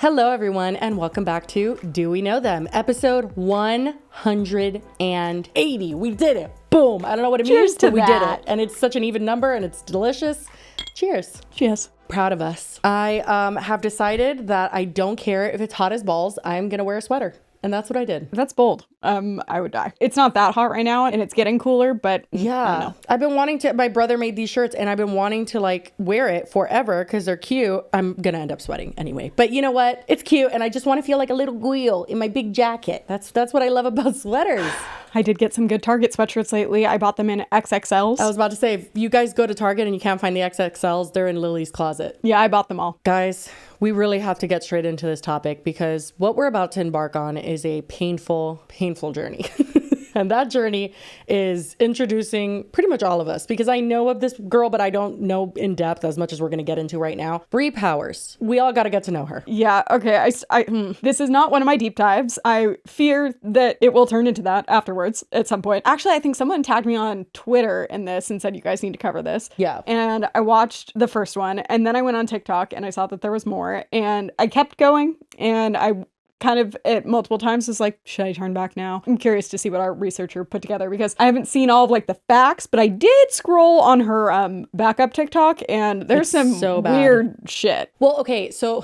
Hello, everyone, and welcome back to Do We Know Them? Episode 180. We did it. Boom. I don't know what it means, but we did it. And it's such an even number, and it's delicious. Cheers. Cheers. Proud of us. I have decided that I don't care if it's hot as balls. I'm going to wear a sweater. And that's what I did. That's bold. I would die. It's not that hot right now and it's getting cooler, but yeah, I don't know. I've been wanting to, my brother made these shirts and I've been wanting to like wear it forever because they're cute. I'm going to end up sweating anyway. But you know what? It's cute and I just want to feel like a little guil in my big jacket. That's what I love about sweaters. I did get some good Target sweatshirts lately. I bought them in XXLs. I was about to say, if you guys go to Target and you can't find the XXLs, they're in Lily's closet. Yeah, I bought them all. Guys, we really have to get straight into this topic because what we're about to embark on is a painful journey. And that journey is introducing pretty much all of us because I know of this girl, but I don't know in depth as much as we're going to get into right now. Bree Powers. We all got to get to know her. Yeah, okay. This is not one of my deep dives. I fear that it will turn into that afterwards at some point. Actually, I think someone tagged me on Twitter in this and said, you guys need to cover this. Yeah. And I watched the first one and then I went on TikTok and I saw that there was more and I kept going and I kind of at multiple times was like, should I turn back now? I'm curious to see what our researcher put together because I haven't seen all of like the facts, but I did scroll on her backup TikTok and there's some weird shit. Well, okay, so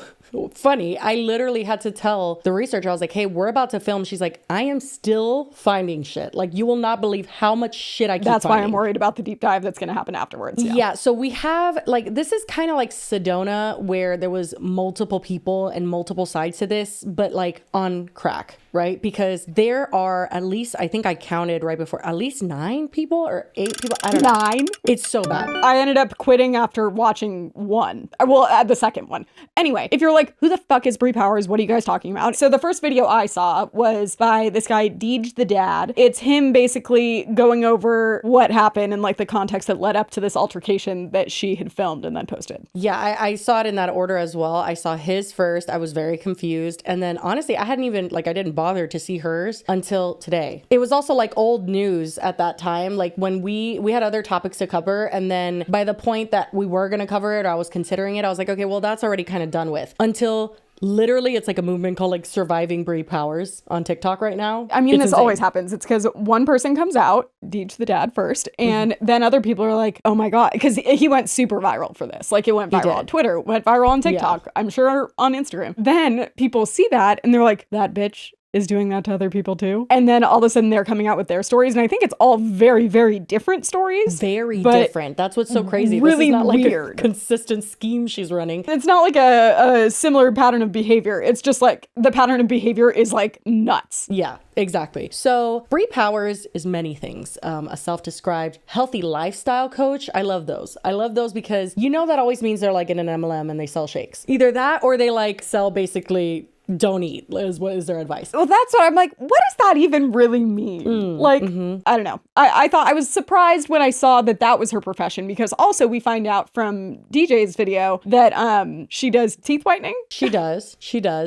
funny. I literally had to tell the researcher, I was like, hey, we're about to film. She's like, I am still finding shit. Like, you will not believe how much shit I keep That's finding. why I'm worried about the deep dive that's going to happen afterwards. Yeah. So we have, like, this is kind of like Sedona, where there was multiple people and multiple sides to this, but like on crack, right? Because there are at least, I think I counted right before, at least 9 people or 8 people. I don't know. 9? It's so bad. I ended up quitting after watching one. Well, the second one. Anyway, if you're like, who the fuck is Bree Powers? What are you guys talking about? So the first video I saw was by this guy, Deej the Dad. It's him basically going over what happened and like the context that led up to this altercation that she had filmed and then posted. Yeah, I saw it in that order as well. I saw his first. I was very confused. And then honestly, I didn't bother to see hers until today. It was also like old news at that time. Like when we had other topics to cover. And then by the point that we were going to cover it, or I was considering it, I was like, okay, well, that's already kind of done with. Until literally, it's like a movement called like Surviving Bree Powers on TikTok right now. I mean, it's this insane. always happens. It's because one person comes out, Deej the Dad first, and then other people are like, oh my God, because he went super viral for this. Like it went viral on Twitter, went viral on TikTok, I'm sure on Instagram. Then people see that and they're like, that bitch is doing that to other people too. And then all of a sudden they're coming out with their stories. And I think it's all very, very different stories. Very different. That's what's so crazy. Really this is not weird. Like a consistent scheme she's running. It's not like a similar pattern of behavior. It's just like the pattern of behavior is like nuts. Yeah, exactly. So Bree Powers is many things. A self-described healthy lifestyle coach. I love those. I love those because you know that always means they're like in an MLM and they sell shakes. Either that or they like sell basically don't eat is their advice. Well, that's what I'm like, what does that even really mean? I don't know. I thought I was surprised when I saw that was her profession because also we find out from DJ's video that she does teeth whitening. She does.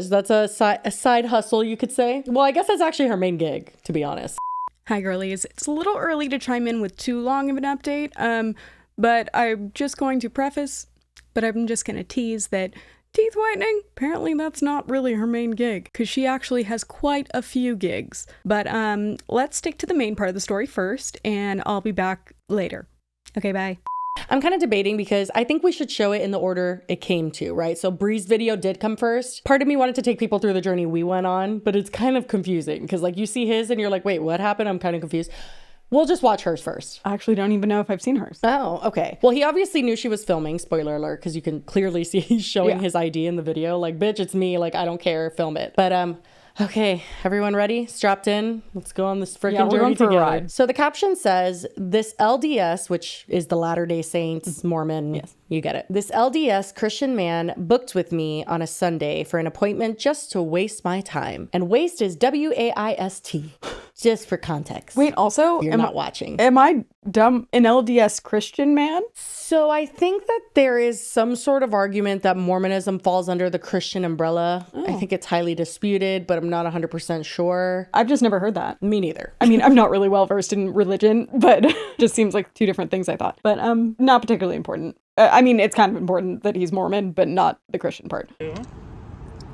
That's a side hustle, you could say. Well, I guess that's actually her main gig, to be honest. Hi girlies, it's a little early to chime in with too long of an update, but I'm just going to tease that teeth whitening, apparently that's not really her main gig, because she actually has quite a few gigs. But let's stick to the main part of the story first, and I'll be back later. Okay, bye. I'm kind of debating because I think we should show it in the order it came to, right? So Bree's video did come first. Part of me wanted to take people through the journey we went on, but it's kind of confusing because like you see his and you're like, wait, what happened? I'm kind of confused. We'll just watch hers first. I actually don't even know if I've seen hers. Oh, okay. Well, he obviously knew she was filming, spoiler alert, because you can clearly see he's showing his ID in the video. Like, bitch, it's me. Like, I don't care. Film it. But, okay, everyone ready? Strapped in? Let's go on this freaking journey together. So the caption says, this LDS, which is the Latter-day Saints, Mormon, yes, you get it. This LDS Christian man booked with me on a Sunday for an appointment just to waste my time. And waste is W-A-I-S-T. Just for context. Wait, also, you're not watching. Am I dumb? An LDS Christian man? So I think that there is some sort of argument that Mormonism falls under the Christian umbrella. I think it's highly disputed, but I'm not 100% sure. I've just never heard that. Me neither. I mean, I'm not really well versed in religion, but just seems like two different things I thought. But not particularly important. I mean, it's kind of important that he's Mormon, but not the Christian part.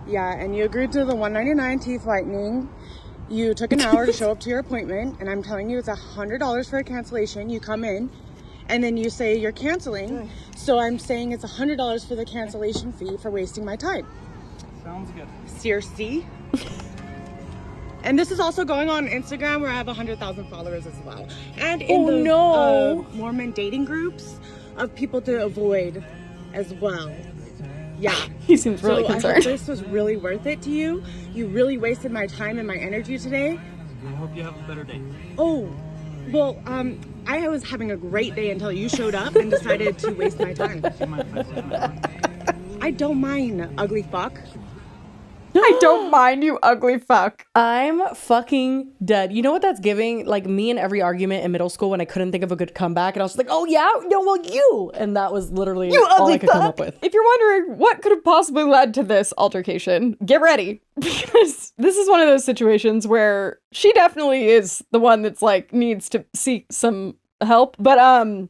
Yeah, and you agreed to the $199 teeth whitening. You took an hour to show up to your appointment, and I'm telling you it's $100 for a cancellation. You come in, and then you say you're canceling. So I'm saying it's $100 for the cancellation fee for wasting my time. Sounds good. Seriously? And this is also going on Instagram where I have 100,000 followers as well. And in the Mormon dating groups of people to avoid as well. Yeah. He seems really so concerned. I hope this was really worth it to you. You really wasted my time and my energy today. I hope you have a better day. Oh, well, I was having a great day until you showed up and decided to waste my time. Do you mind if I sit in my door? I don't mind, ugly fuck. I don't mind, you ugly fuck. I'm fucking dead. You know what that's giving? Like me in every argument in middle school when I couldn't think of a good comeback, and I was like, "Oh yeah, no, well you," and that was literally You all ugly I could come fuck. up with. If you're wondering what could have possibly led to this altercation, get ready. Because this is one of those situations where she definitely is the one that's like needs to seek some help. But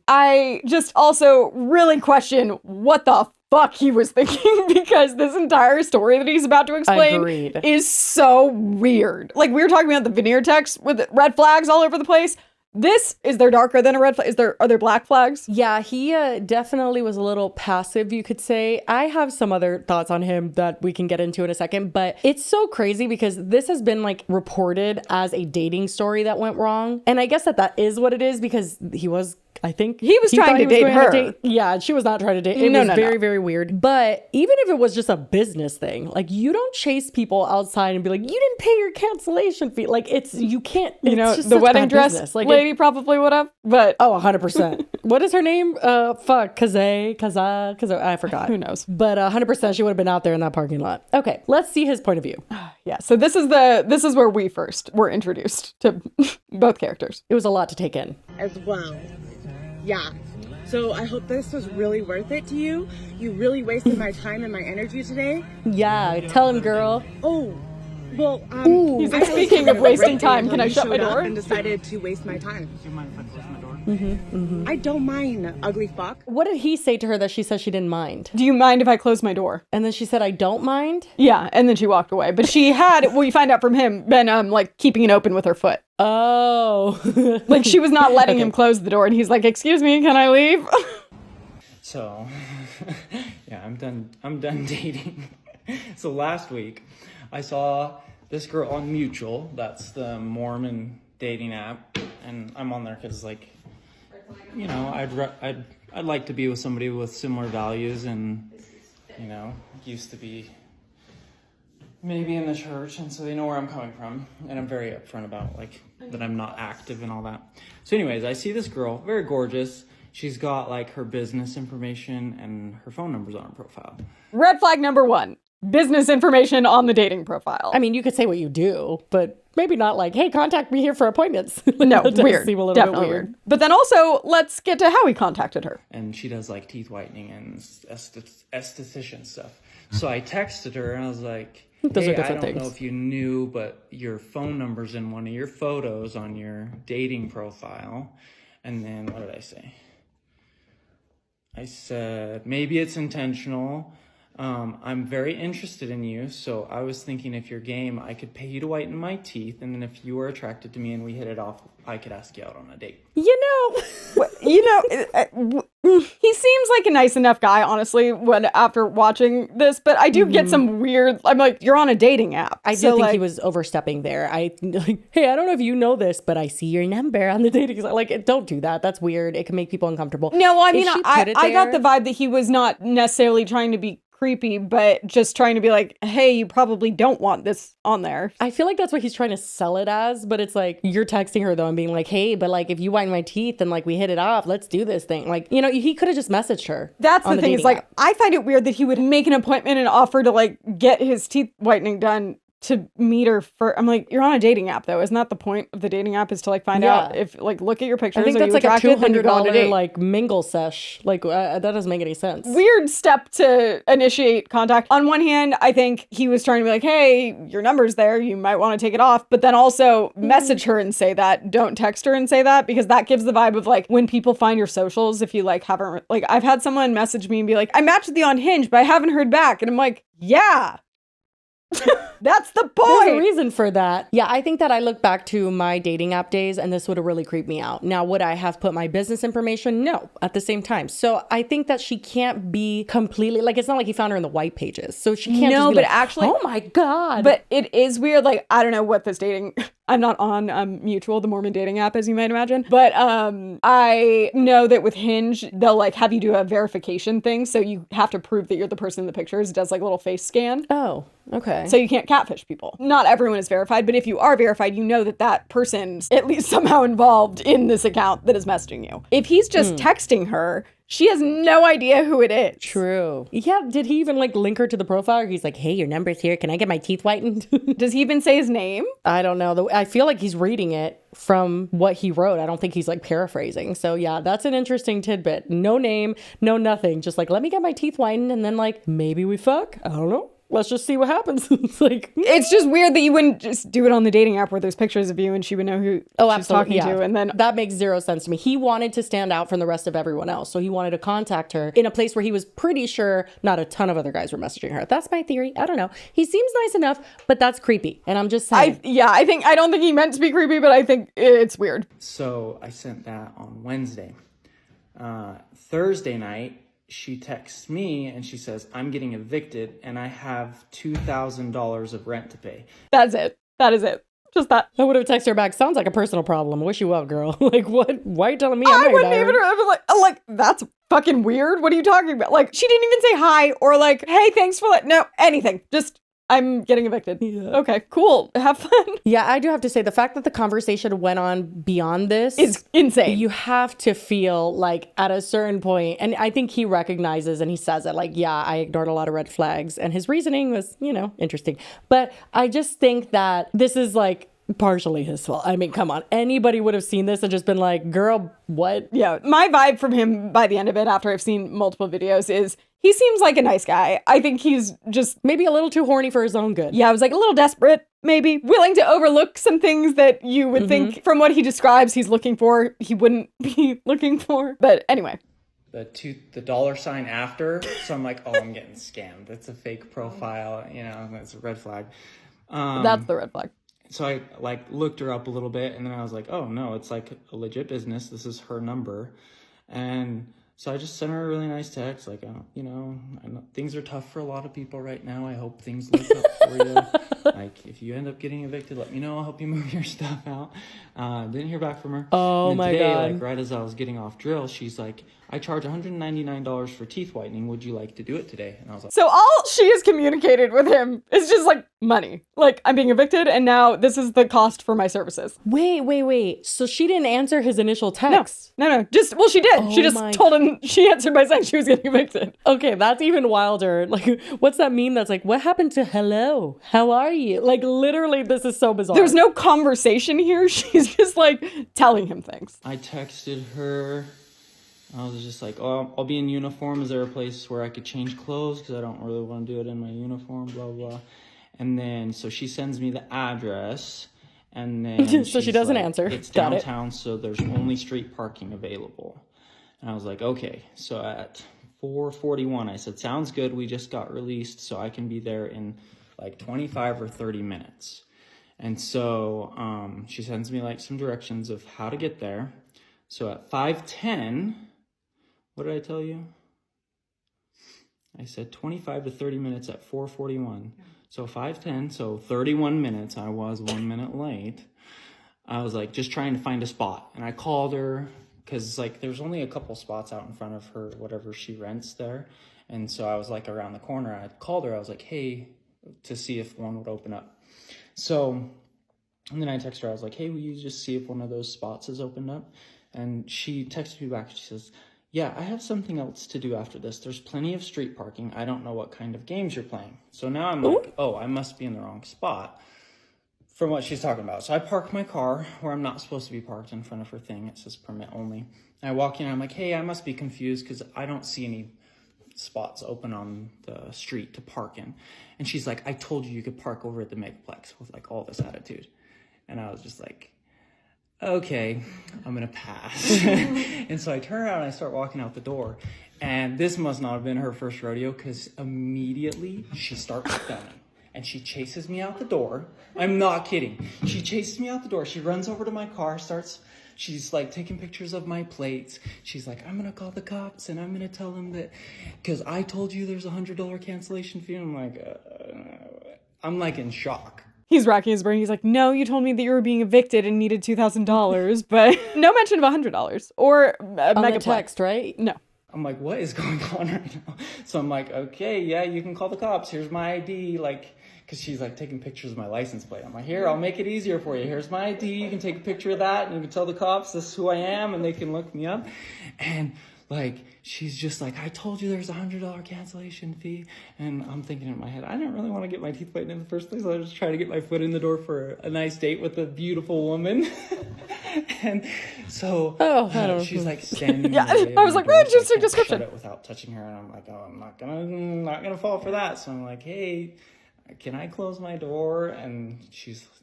I just also really question what the fuck he was thinking, because this entire story that he's about to explain Agreed. is so weird. Like we were talking about the veneer text with red flags all over the place. This, is there darker than a red flag? Are there black flags? Yeah, he definitely was a little passive, you could say. I have some other thoughts on him that we can get into in a second, but it's so crazy because this has been like reported as a dating story that went wrong. And I guess that is what it is, because he was, I think He was trying thought to date going on a her. date. Yeah, and she was not trying to date. It No, was no, very, no. very weird. But even if it was just a business thing, like you don't chase people outside and be like, you didn't pay your cancellation fee. Like you can't, You know, it's just the such wedding bad dress business. Like lady probably would have, but Oh, 100%. What is her name? Kaza, I forgot. Who knows? But 100% she would have been out there in that parking lot. Okay, let's see his point of view. yeah. So this is where we first were introduced to both characters. It was a lot to take in. As well. Yeah. So I hope this was really worth it to you. You really wasted my time and my energy today. Yeah, tell him, girl. Oh, well, He's like, I was speaking having of a wasting great day time, until can I you shut my showed up door? and decided to waste my time. Do you mind if I close my door? I don't mind, ugly fuck. What did he say to her that she said she didn't mind? Do you mind if I close my door? And then she said, I don't mind. Yeah, and then she walked away. But she had, we find out from him, been like keeping it open with her foot. Oh. Like she was not letting him close the door, and he's like, "Excuse me, can I leave?" So, yeah, I'm done dating. So last week, I saw this girl on Mutual. That's the Mormon dating app, and I'm on there because, like, you know, I'd like to be with somebody with similar values, and you know, used to be maybe in the church, and so they know where I'm coming from, and I'm very upfront about like that I'm not active and all that. So anyways, I see this girl, very gorgeous. She's got like her business information and her phone numbers on her profile. Red flag number 1: business information on the dating profile. I mean, you could say what you do, but maybe not like, hey, contact me here for appointments. No, That does weird. seem a little Definitely bit weird. But then also, let's get to how he contacted her. And she does like teeth whitening and esthetician stuff. So I texted her and I was like, Those hey, are different I don't things. know if you knew, but your phone number's in one of your photos on your dating profile. And then what did I say? I said, maybe it's intentional. I'm very interested in you, so I was thinking if you're game, I could pay you to whiten my teeth, and then if you were attracted to me and we hit it off, I could ask you out on a date. He seems like a nice enough guy, honestly, after watching this, but I do get some weird, I'm like, you're on a dating app. I do think he was overstepping there. Hey, I don't know if you know this, but I see your number on the dating site. Like, don't do that. That's weird. It can make people uncomfortable. No, I If mean, she I put it got the there- vibe that he was not necessarily trying to be creepy, but just trying to be like, hey, you probably don't want this on there. I feel like that's what he's trying to sell it as, but it's like you're texting her though and being like, hey, but like if you whiten my teeth and like we hit it off, let's do this thing. Like, you know, he could have just messaged her. That's on the thing. Is dating like, app. I find it weird that he would make an appointment and offer to like get his teeth whitening done to meet her for. I'm like, you're on a dating app though. Isn't that the point of the dating app, is to like find out if like look at your pictures? I think are that's you like a attracted? Then you go on a $200 date. like mingle sesh. Like that doesn't make any sense. Weird step to initiate contact. On one hand, I think he was trying to be like, hey, your number's there, you might want to take it off, but then also message her and say that. Don't text her and say that, because that gives the vibe of like when people find your socials, if you like haven't, like I've had someone message me and be like, I matched with you on Hinge, but I haven't heard back. And I'm like, yeah, That's the There's a point. reason for that. Yeah, I think that I look back to my dating app days and this would have really creeped me out. Now, would I have put my business information? No, at the same time. So I think that she can't be completely, like, it's not like he found her in the white pages. So she can't just be but like, actually, oh my God. But it is weird. Like, I don't know what this dating. I'm not on Mutual, the Mormon dating app, as you might imagine. But I know that with Hinge, they'll like have you do a verification thing. So you have to prove that you're the person in the pictures. It does like a little face scan. Oh, okay. So you can't catfish people. Not everyone is verified, but if you are verified, you know that that person's at least somehow involved in this account that is messaging you. If he's just texting her, she has no idea who it is. True. Yeah, did he even like link her to the profile? Or he's like, hey, your number's here. Can I get my teeth whitened? Does he even say his name? I don't know. I feel like he's reading it from what he wrote. I don't think he's like paraphrasing. So yeah, that's an interesting tidbit. No name, no nothing. Just like, let me get my teeth whitened and then like, maybe we fuck. I don't know. Let's just see what happens. It's like, It's just weird that you wouldn't just do it on the dating app where there's pictures of you and she would know who she's talking to. And then that makes zero sense to me. He wanted to stand out from the rest of everyone else. So he wanted to contact her in a place where he was pretty sure not a ton of other guys were messaging her. That's my theory. I don't know. He seems nice enough, but that's creepy. And I'm just saying. I don't think he meant to be creepy, but I think it's weird. So I sent that on Wednesday. Thursday night, she texts me and she says, I'm getting evicted and I have $2,000 of rent to pay. That's it. That is it. Just that. I would have texted her back. Sounds like a personal problem. Wish you well, girl. Like, what? Why are you telling me? I wouldn't even have like, that's fucking weird. What are you talking about? Like, she didn't even say hi or like, hey, thanks for no, anything. Just, I'm getting evicted. Yeah. Okay, cool. Have fun. Yeah, I do have to say the fact that the conversation went on beyond this is insane. You have to feel like at a certain point, and I think he recognizes and he says it like, yeah, I ignored a lot of red flags. And his reasoning was, interesting. But I just think that this is like partially his fault. I mean, come on. Anybody would have seen this and just been like, girl, what? Yeah. My vibe from him by the end of it, after I've seen multiple videos, is he seems like a nice guy. I think he's just maybe a little too horny for his own good. Yeah, I was like a little desperate, maybe. Willing to overlook some things that you would think from what he describes he's looking for, he wouldn't be looking for. But anyway. The $sign after. So I'm like, oh, I'm getting scammed. It's a fake profile. That's a red flag. That's the red flag. So I like looked her up a little bit and then I was like, oh no, it's like a legit business. This is her number. And so I just sent her a really nice text. Like, I know things are tough for a lot of people right now. I hope things look up for you. Like, if you end up getting evicted, let me know. I'll help you move your stuff out. Didn't hear back from her. Oh and then my today, God. like right as I was getting off drill, she's like, I charge $199 for teeth whitening. Would you like to do it today? And I was like, so all she has communicated with him is just like money. Like, I'm being evicted and now this is the cost for my services. Wait. So she didn't answer his initial text? No. She did. She just told him, she answered by saying she was getting evicted. Okay, that's even wilder. Like, what's that meme that's like, what happened to hello? How are you? Like, literally, this is so bizarre. There's no conversation here. She's just like telling him things. I texted her. I was just like, oh, I'll be in uniform. Is there a place where I could change clothes? Because I don't really want to do it in my uniform, blah, blah. And then, so she sends me the address. And then so she doesn't answer. It's downtown, so there's only street parking available. And I was like, okay. So at 4:41, I said, sounds good. We just got released, so I can be there in like 25 or 30 minutes. And so she sends me like some directions of how to get there. So at 5:10, what did I tell you? I said 25 to 30 minutes at 4:41. So 5:10, so 31 minutes. I was 1 minute late. I was like just trying to find a spot. And I called her because like there's only a couple spots out in front of her, whatever she rents there. And so I was like around the corner. I called her. I was like, hey, to see if one would open up. So, and then I texted her. I was like, hey, will you just see if one of those spots is opened up? And she texted me back. She says, yeah, I have something else to do after this. There's plenty of street parking. I don't know what kind of games you're playing. So now I'm like, oh, I must be in the wrong spot from what she's talking about. So I park my car where I'm not supposed to be parked in front of her thing. It says permit only. And I walk in and I'm like, hey, I must be confused because I don't see any spots open on the street to park in. And she's like, I told you could park over at the Megaplex with like all this attitude. And I was just like, okay, I'm gonna pass. And so I turn around and I start walking out the door. And this must not have been her first rodeo because immediately she starts filming. and she chases me out the door. I'm not kidding. She chases me out the door. She runs over to my car, she's like taking pictures of my plates. She's like, I'm going to call the cops and I'm going to tell them that, because I told you there's $100 cancellation fee. I'm like in shock. He's racking his brain. He's like, no, you told me that you were being evicted and needed $2,000, but no mention of $100 or a mega text, right? No. I'm like, what is going on right now? So I'm like, okay, yeah, you can call the cops. Here's my ID. Like, because she's like taking pictures of my license plate. I'm like, here, I'll make it easier for you. Here's my ID. You can take a picture of that and you can tell the cops this is who I am and they can look me up. And like, she's just like, I told you there's $100 cancellation fee. And I'm thinking in my head, I didn't really want to get my teeth whitened in the first place. I was just trying to get my foot in the door for a nice date with a beautiful woman. And so she's like standing yeah, I was like, just a description. Shut it without touching her. And I'm like, oh, I'm not gonna fall for that. So I'm like, hey, can I close my door? And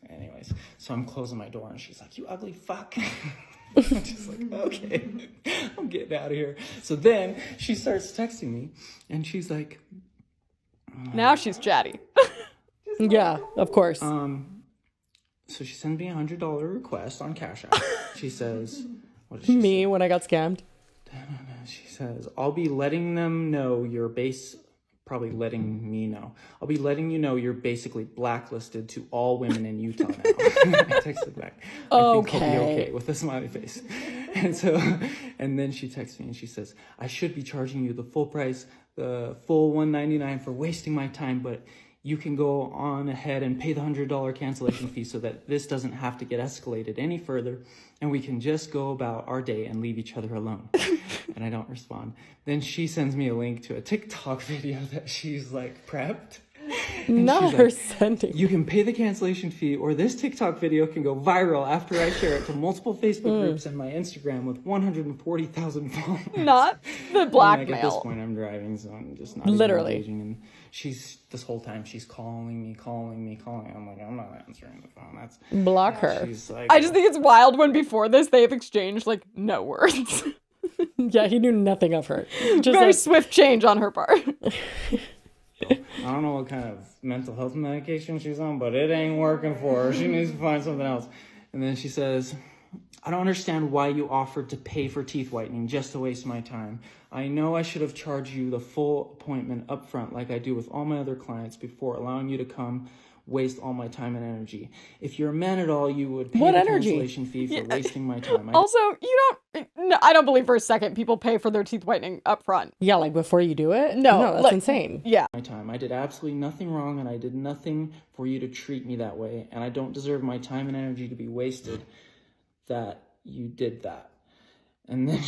anyways, so I'm closing my door and she's like, you ugly fuck. I'm just like, okay, I'm getting out of here. So then she starts texting me and she's like, now she's chatty. Yeah, of course. So she sends me $100 request on Cash App. She says, what did she Me say? when I got scammed. She says, I'll be letting them know probably letting me know. I'll be letting you know you're basically blacklisted to all women in Utah now. I texted back. I think I'll be okay with a smiley face. And then she texts me and she says, I should be charging you the full price, the full $199 for wasting my time, but you can go on ahead and pay the $100 cancellation fee so that this doesn't have to get escalated any further and we can just go about our day and leave each other alone. And I don't respond. Then she sends me a link to a TikTok video that she's like prepped. Not her sending. You can pay the cancellation fee or this TikTok video can go viral after I share it to multiple Facebook groups and my Instagram with 140,000 followers. Not the blackmail. Like at this point I'm driving, so I'm just not literally engaging. And this whole time she's calling me. I'm like, I'm not answering the phone. That's block her. She's like, I just think it's wild when before this they've exchanged like no words. Yeah, he knew nothing of her. Just very swift change on her part. I don't know what kind of mental health medication she's on, but it ain't working for her. She needs to find something else. And then she says, I don't understand why you offered to pay for teeth whitening just to waste my time. I know I should have charged you the full appointment up front like I do with all my other clients before allowing you to come waste all my time and energy. If you're a man at all, you would pay the cancellation fee for wasting my time. Also, I don't believe for a second people pay for their teeth whitening up front. Yeah, like before you do it? No, that's insane. Yeah. My time. I did absolutely nothing wrong and I did nothing for you to treat me that way. And I don't deserve my time and energy to be wasted that you did that. And then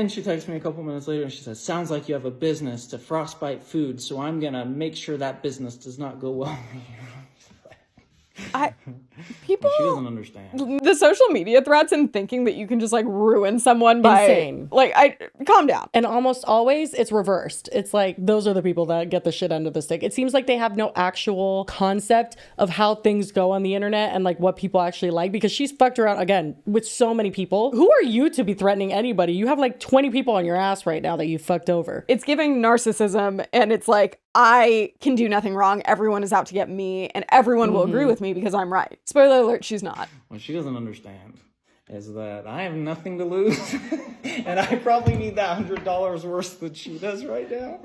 she texts me a couple minutes later and she says, sounds like you have a business to frostbite food, so I'm going to make sure that business does not go well. People, she doesn't understand. The social media threats and thinking that you can just like ruin someone by insane. Calm down. And almost always it's reversed. It's like those are the people that get the shit end of the stick. It seems like they have no actual concept of how things go on the internet and like what people actually like, because she's fucked around again with so many people. Who are you to be threatening anybody? You have like 20 people on your ass right now that you fucked over. It's giving narcissism, and it's like, I can do nothing wrong. Everyone is out to get me, and everyone will agree with me because I'm right. Spoiler alert, she's not. What she doesn't understand is that I have nothing to lose, and I probably need that $100 worse than she does right now.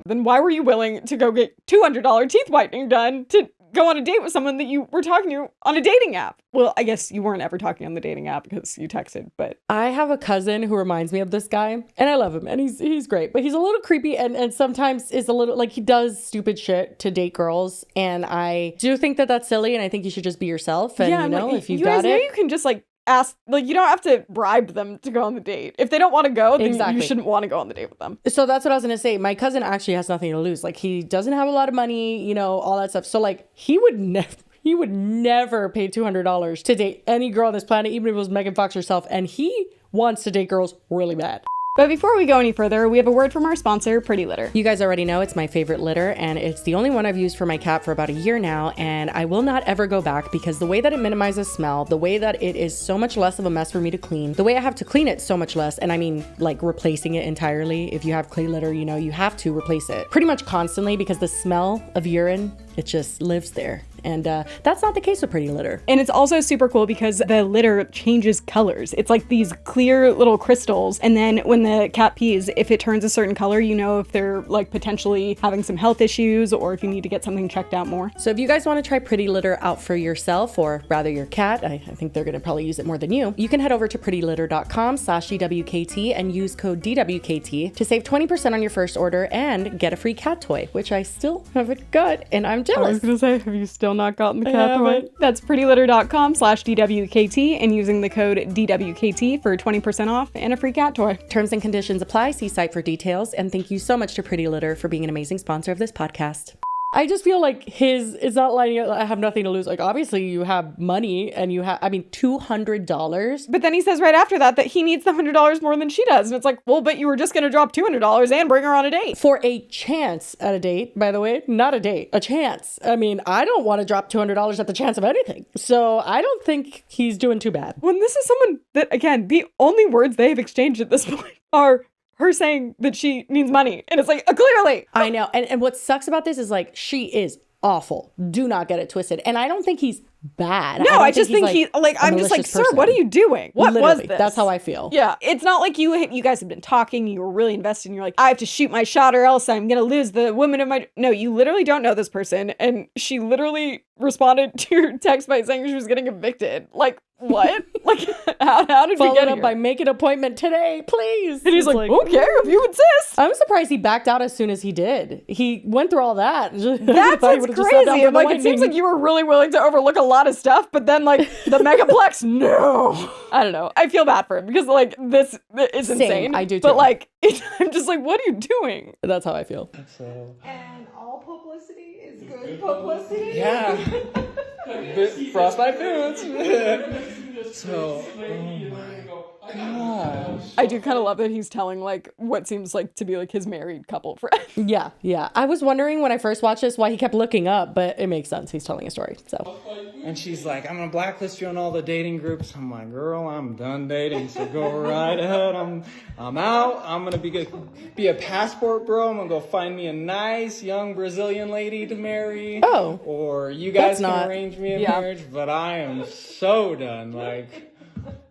Then why were you willing to go get $200 teeth whitening done to go on a date with someone that you were talking to on a dating app? Well, I guess you weren't ever talking on the dating app because you texted, but... I have a cousin who reminds me of this guy, and I love him, and he's great, but he's a little creepy and sometimes is a little, like, he does stupid shit to date girls, and I do think that that's silly, and I think you should just be yourself, and, yeah, you know, like, if you've you got guys know it... you can just, like, ask, like, you don't have to bribe them to go on the date. If they don't want to go, then you shouldn't want to go on the date with them. So that's what I was going to say. My cousin actually has nothing to lose. Like, he doesn't have a lot of money, you know, all that stuff. So, like, he would never pay $200 to date any girl on this planet, even if it was Megan Fox herself. And he wants to date girls really bad. But before we go any further, we have a word from our sponsor, Pretty Litter. You guys already know it's my favorite litter, and it's the only one I've used for my cat for about a year now, and I will not ever go back because the way that it minimizes smell, the way that it is so much less of a mess for me to clean, the way I have to clean it so much less, and I mean like replacing it entirely. If you have clay litter, you know you have to replace it pretty much constantly because the smell of urine, it just lives there. And that's not the case with Pretty Litter. And it's also super cool because the litter changes colors. It's like these clear little crystals. And then when the cat pees, if it turns a certain color, you know if they're like potentially having some health issues or if you need to get something checked out more. So if you guys want to try Pretty Litter out for yourself, or rather your cat, I think they're going to probably use it more than you can head over to prettylitter.com/DWKT and use code DWKT to save 20% on your first order and get a free cat toy, which I still haven't got, and I'm jealous. I was going to say, have you still not gotten the cat toy? That's prettylitter.com/DWKT and using the code DWKT for 20% off and a free cat toy. Terms and conditions apply. See site for details. And thank you so much to Pretty Litter for being an amazing sponsor of this podcast. I just feel like it's not like I have nothing to lose. Like, obviously you have money and you have, $200. But then he says right after that he needs the $100 more than she does. And it's like, well, but you were just going to drop $200 and bring her on a date. For a chance at a date, by the way, not a date, a chance. I mean, I don't want to drop $200 at the chance of anything. So I don't think he's doing too bad. When this is someone that, again, the only words they have exchanged at this point are her saying that she needs money. And it's like, clearly. I know. And what sucks about this is like, she is awful. Do not get it twisted. And I don't think he's bad. No, I just think I'm just like, sir, what are you doing? What Literally, was this? That's how I feel. Yeah. It's not like you guys have been talking, you were really invested, and you're like, I have to shoot my shot or else I'm going to lose the woman of my... No, you literally don't know this person. And she literally responded to your text by saying she was getting evicted. Like, what? Like, how did we get up here? by make an appointment today, please. And he's like, okay, if you insist. I'm surprised he backed out as soon as he did. He went through all that. That's what's crazy. I'm like, it seems like you were really willing to overlook a lot of stuff, but then like the megaplex, no. I don't know. I feel bad for him because like this is insane. I do too. But like, I'm just like, what are you doing? That's how I feel. So And all publicity is good publicity. yeah, Frostbite Foods. So, oh my gosh. I do kind of love that he's telling like what seems like to be like his married couple friend. Yeah. I was wondering when I first watched this why he kept looking up, but it makes sense. He's telling a story. So. And she's like, I'm gonna blacklist you on all the dating groups. I'm like, girl, I'm done dating, so go right ahead. I'm out. I'm gonna be a passport bro. I'm gonna go find me a nice young Brazilian lady to marry. Oh. Or you guys can not- arrange me a marriage, but I am so done. Like,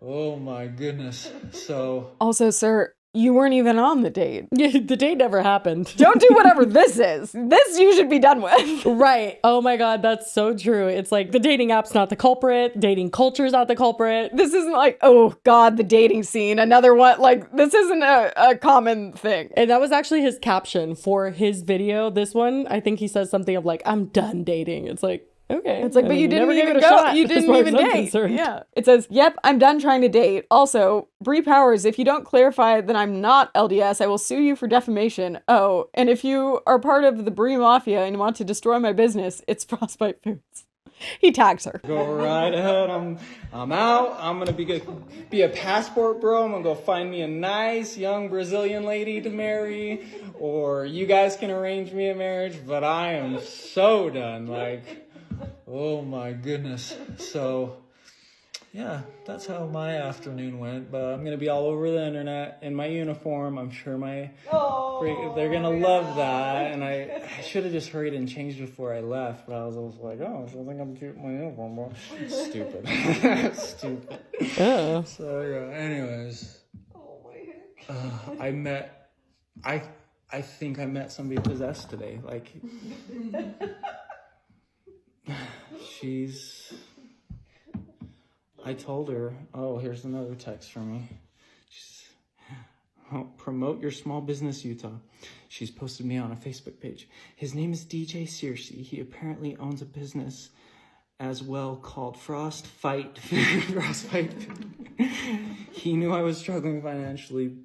oh my goodness. So Also, sir, you weren't even on the date. Yeah, the date never happened. Don't do whatever this is. This you should be done with. Right. Oh my God, that's so true. It's like the dating app's not the culprit. Dating culture's not the culprit. This isn't like, oh God, the dating scene. Another one. Like, this isn't a common thing. And that was actually his caption for his video. This one, I think he says something of like, I'm done dating. It's like, okay. It's like, but you didn't even go. You didn't even date. Yeah. It says, yep, I'm done trying to date. Also, Bree Powers, if you don't clarify that I'm not LDS, I will sue you for defamation. Oh, and if you are part of the Bree Mafia and want to destroy my business, it's Frostbite Foods. He tags her. go right ahead. I'm out. I'm gonna be a passport bro. I'm gonna go find me a nice young Brazilian lady to marry, or you guys can arrange me a marriage. But I am so done. Like, oh my goodness. So, yeah, that's how my afternoon went. But I'm gonna be all over the internet in my uniform. I'm sure they're gonna love that. And I should have just hurried and changed before I left. But I was like, oh, so I think I'm cute in my uniform. Bro. Stupid. Stupid. Oh. So yeah. Anyways, I think I met somebody possessed today. Like, I told her, oh, here's another text from me. Promote your small business, Utah. She's posted me on a Facebook page. His name is DJ Searcy. He apparently owns a business as well called Frostfight. Frostfight. He knew I was struggling financially,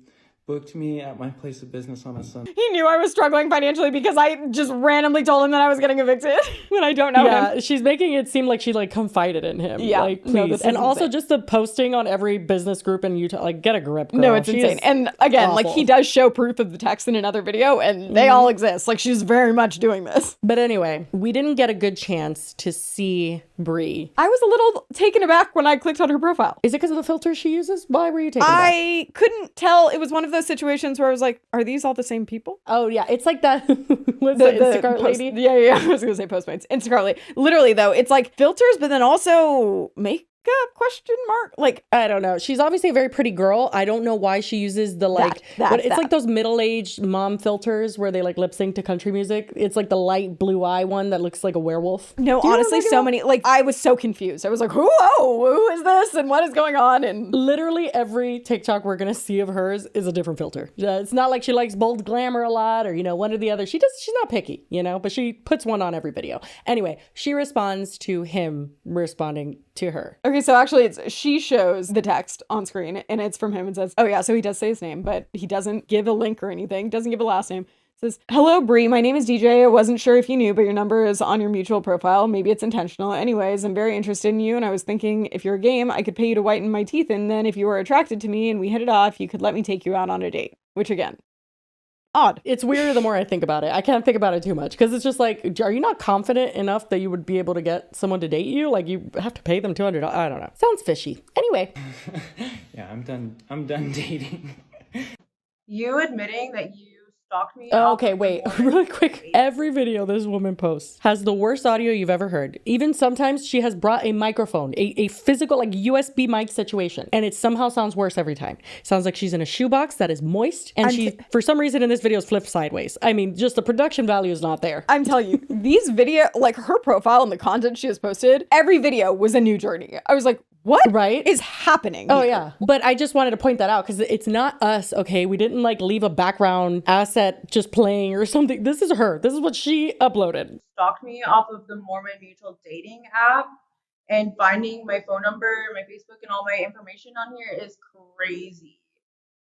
booked me at my place of business on a Sunday. He knew I was struggling financially because I just randomly told him that I was getting evicted when I don't know him. She's making it seem like she like confided in him. Yeah. Like, please. No, this is and also insane. just the posting on every business group in Utah, like get a grip, girl. No, it's She insane. is And again, like awful. he does show proof of the text in another video and they all exist. Like she's very much doing this. But anyway, we didn't get a good chance to see Brie. I was a little taken aback when I clicked on her profile. Is it because of the filters she uses? Why were you taken aback? I couldn't tell. It was one of those situations where I was like, are these all the same people? Oh yeah, it's like that. What's the Instacart post- lady? Yeah. I was gonna say Postmates. Instacart lady. Literally though, it's like filters, but then also makeup question mark. Like I don't know. She's obviously a very pretty girl. I don't know why she uses the like. It's like those middle-aged mom filters where they like lip sync to country music. It's like the light blue eye one that looks like a werewolf. No, Do you know honestly, what I'm talking so about? many. Like I was so confused. I was like, who is this and what is going on? And Literally every TikTok we're gonna see of hers is a different filter. It's not like she likes bold glamour a lot or one or the other. She's not picky, but she puts one on every video. Anyway, she responds to him responding to her. okay, so actually she shows the text on screen and it's from him and says, oh yeah, so he does say his name, but he doesn't give a link or anything, doesn't give a last name. Says, hello, Brie. My name is DJ. I wasn't sure if you knew, but your number is on your mutual profile. Maybe it's intentional. Anyways, I'm very interested in you, and I was thinking if you're a game, I could pay you to whiten my teeth, and then if you were attracted to me and we hit it off, you could let me take you out on a date. Which, again, odd. It's weirder the more I think about it. I can't think about it too much because it's just like, are you not confident enough that you would be able to get someone to date you? Like you have to pay them $200. I don't know. Sounds fishy. Anyway. Yeah, I'm done dating. You admitting that you stalked me. Oh, off okay, of wait, the really quick. Every video this woman posts has the worst audio you've ever heard. Even sometimes she has brought a microphone, a physical like USB mic situation, and it somehow sounds worse every time. Sounds like she's in a shoebox that is moist, and she, for some reason in this video, is flipped sideways. I mean, just the production value is not there. I'm telling you, these video, like her profile and the content she has posted, every video was a new journey. I was like, what Right? is happening? Oh here? yeah, but I just wanted to point that out because it's not us, okay? We didn't like leave a background asset just playing or something. This is her. This is what she uploaded. Stalked me off of the Mormon Mutual dating app, and finding my phone number, my Facebook, and all my information on here is crazy.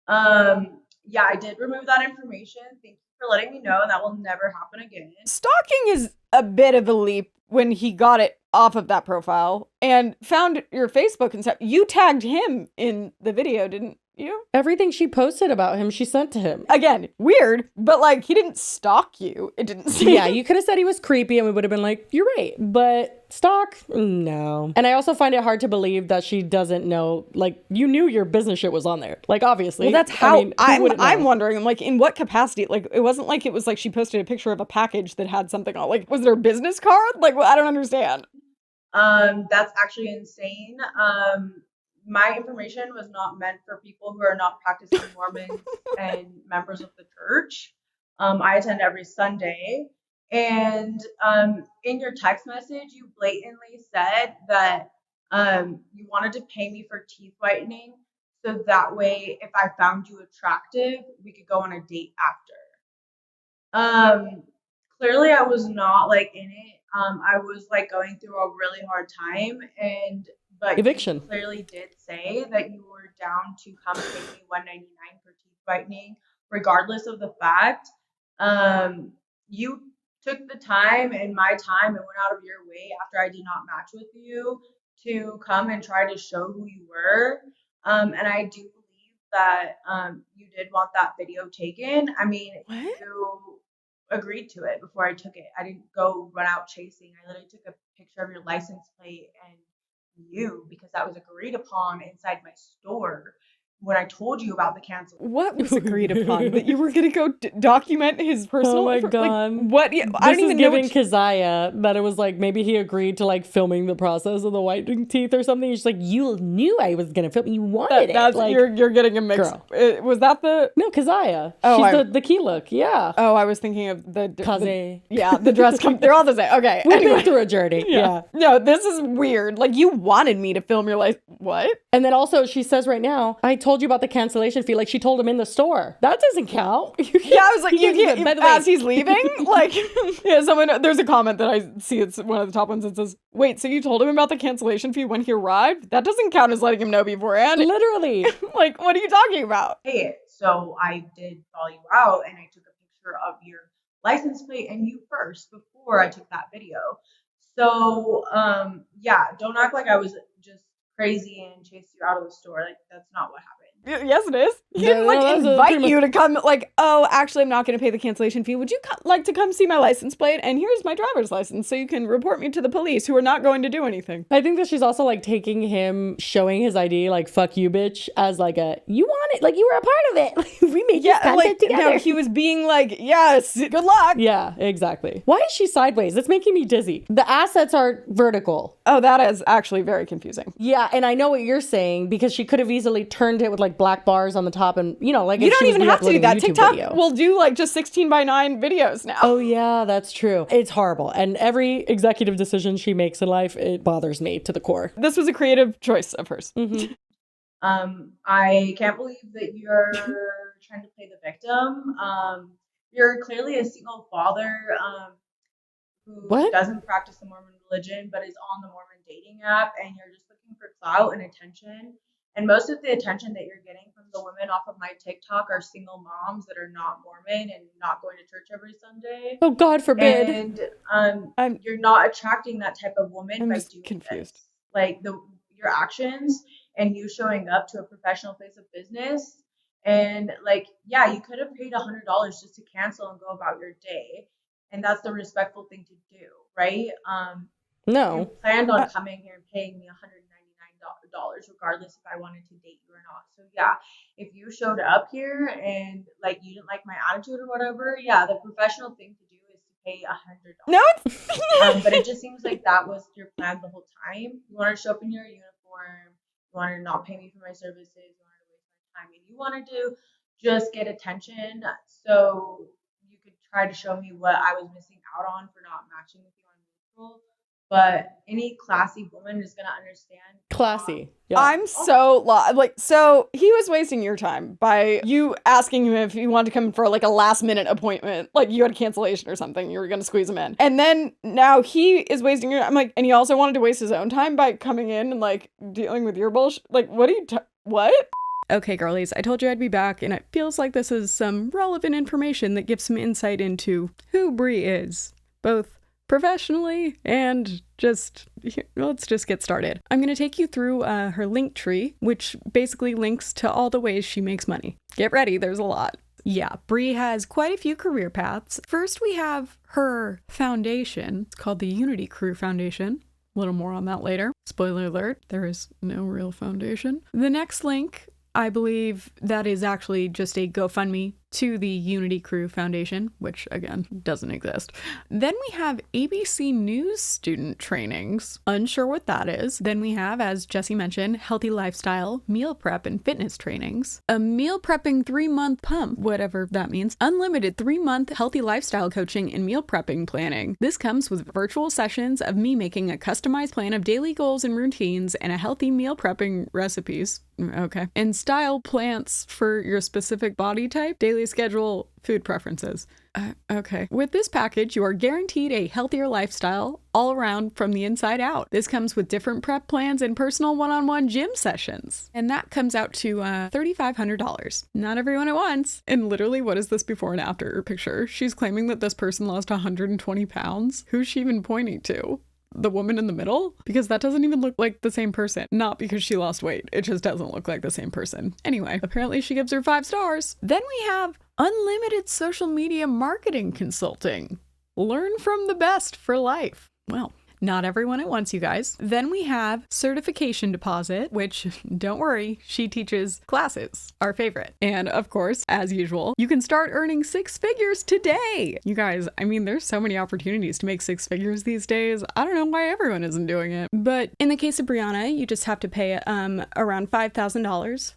Yeah, I did remove that information. Thank you for letting me know. That will never happen again. Stalking is a bit of a leap when he got it off of that profile and found your Facebook and stuff. You tagged him in the video, didn't you? Everything she posted about him, she sent to him. Again, weird, but like he didn't stalk you. It didn't seem. Yeah, you could have said he was creepy and we would have been like, you're right. But stalk? No. And I also find it hard to believe that she doesn't know, like, you knew your business shit was on there. Like, obviously. Well, that's how who wouldn't know? I'm wondering. I'm like, in what capacity? Like, it wasn't like it was like she posted a picture of a package that had something on. Like, was there a business card? Like, well, I don't understand. That's actually insane. My information was not meant for people who are not practicing Mormons and members of the church. I attend every Sunday. And in your text message, you blatantly said that you wanted to pay me for teeth whitening. So that way, if I found you attractive, we could go on a date after. Clearly, I was not like in it. I was like going through a really hard time, but Eviction. you clearly did say that you were down to come pay me $199 for teeth whitening, regardless of the fact. You took the time and my time and went out of your way after I did not match with you to come and try to show who you were. And I do believe that you did want that video taken. I mean, you agreed to it before I took it. I didn't go run out chasing. I literally took a picture of your license plate and you, because that was agreed upon inside my store when I told you about the cancel. What was agreed upon? That you were going to go document his personal Oh my like, God. what? Yeah, I don't even know. This is giving Keziah that it was like maybe he agreed to like filming the process of the whitening teeth or something. She's like, you knew I was going to film. You wanted That's, it. Like, you're getting a mix. girl. Was that the? No, Keziah. Oh, She's the key look. Yeah. Oh, I was thinking of the Kaze. yeah, the dress. They're all the same. Okay. We've Anyway. been through a journey. Yeah. No, this is weird. Like you wanted me to film your life. What? And then also she says right now, I told told you about the cancellation fee. Like, she told him in the store. That doesn't count. Yeah, I was like, By the way, as he's leaving, like, yeah, there's a comment that I see, it's one of the top ones that says, wait, so you told him about the cancellation fee when he arrived? That doesn't count as letting him know beforehand. literally. Like, what are you talking about? Pay it. So I did follow you out and I took a picture of your license plate and you first before I took that video. So yeah, don't act like I was just crazy and chased you out of the store. Like, that's not what happened. Yes, it is. He didn't invite you to come, like, oh, actually, I'm not going to pay the cancellation fee. Would you like to come see my license plate? And here's my driver's license so you can report me to the police, who are not going to do anything. I think that she's also like taking him showing his ID, like, fuck you, bitch, as like you want it, like, you were a part of it. Like, we made this content together. No, he was being like, yes, good luck. Yeah, exactly. Why is she sideways? It's making me dizzy. The assets are vertical. Oh, that is actually very confusing. Yeah, and I know what you're saying, because she could have easily turned it with like black bars on the top, and like you don't even have to do that. TikTok video. will do like just 16:9 videos now. Oh yeah, that's true. It's horrible, and every executive decision she makes in life, it bothers me to the core. This was a creative choice of hers. Mm-hmm. I can't believe that you're trying to play the victim. You're clearly a single father who doesn't practice the Mormon religion, but is on the Mormon dating app, and you're just looking for clout and attention. And most of the attention that you're getting from the women off of my TikTok are single moms that are not Mormon and not going to church every Sunday. Oh, God forbid. And you're not attracting that type of woman by doing confused. this. Like, your actions and you showing up to a professional place of business. And like, yeah, you could have paid $100 just to cancel and go about your day. And that's the respectful thing to do, right? No. You planned on coming here and paying me $199 regardless if I wanted to date you or not. So yeah, if you showed up here and like you didn't like my attitude or whatever, yeah, the professional thing to do is to pay $100. No, but it just seems like that was your plan the whole time. You wanted to show up in your uniform. You wanted to not pay me for my services. You wanted to waste my time, and you wanted to just get attention. So you could try to show me what I was missing out on for not matching with you on Mutual. But any classy woman is gonna understand. Classy. Yeah. I'm so so he was wasting your time by you asking him if he wanted to come for like a last minute appointment, like you had a cancellation or something, you were gonna squeeze him in, and then now he is wasting your. I'm like, and he also wanted to waste his own time by coming in and like dealing with your bullshit. Like, what are you? What? Okay, girlies, I told you I'd be back, and it feels like this is some relevant information that gives some insight into who Brie is, both professionally and let's just get started. I'm going to take you through her link tree, which basically links to all the ways she makes money. Get ready, there's a lot. Yeah, Brie has quite a few career paths. First, we have her foundation. It's called the Unity Crew Foundation. A little more on that later. Spoiler alert, there is no real foundation. The next link, I believe that is actually just a GoFundMe to the Unity Crew Foundation, which again doesn't exist. Then we have ABC News student trainings. Unsure what that is. Then we have, as Jesse mentioned, healthy lifestyle, meal prep, and fitness trainings. A meal prepping 3-month pump, whatever that means. Unlimited 3-month healthy lifestyle coaching and meal prepping planning. This comes with virtual sessions of me making a customized plan of daily goals and routines and a healthy meal prepping recipes. Okay. And style plants for your specific body type, daily schedule, food preferences. Okay. With this package, you are guaranteed a healthier lifestyle all around from the inside out. This comes with different prep plans and personal one-on-one gym sessions. And that comes out to $3,500. Not everyone at once. And literally, what is this before and after picture? She's claiming that this person lost 120 pounds. Who's she even pointing to? The woman in the middle? Because that doesn't even look like the same person. Not because she lost weight. It just doesn't look like the same person. Anyway, apparently she gives her 5 stars. Then we have unlimited social media marketing consulting. Learn from the best for life. Well, not everyone at once, you guys. Then we have certification deposit, which, don't worry, she teaches classes, our favorite. And of course, as usual, you can start earning 6 figures today. You guys, I mean, there's so many opportunities to make 6 figures these days. I don't know why everyone isn't doing it. But in the case of Brianna, you just have to pay around $5,000,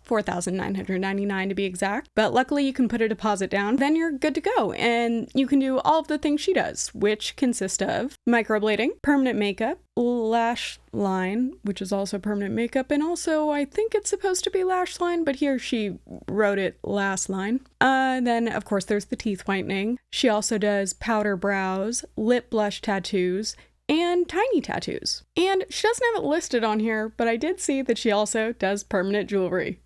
$4,999 to be exact. But luckily, you can put a deposit down, then you're good to go. And you can do all of the things she does, which consist of microblading, permanent permanent makeup, lash line, which is also permanent makeup, and also I think it's supposed to be lash line, but here she wrote it last line. Then of course there's the teeth whitening. She also does powder brows, lip blush tattoos, and tiny tattoos. And she doesn't have it listed on here, but I did see that she also does permanent jewelry.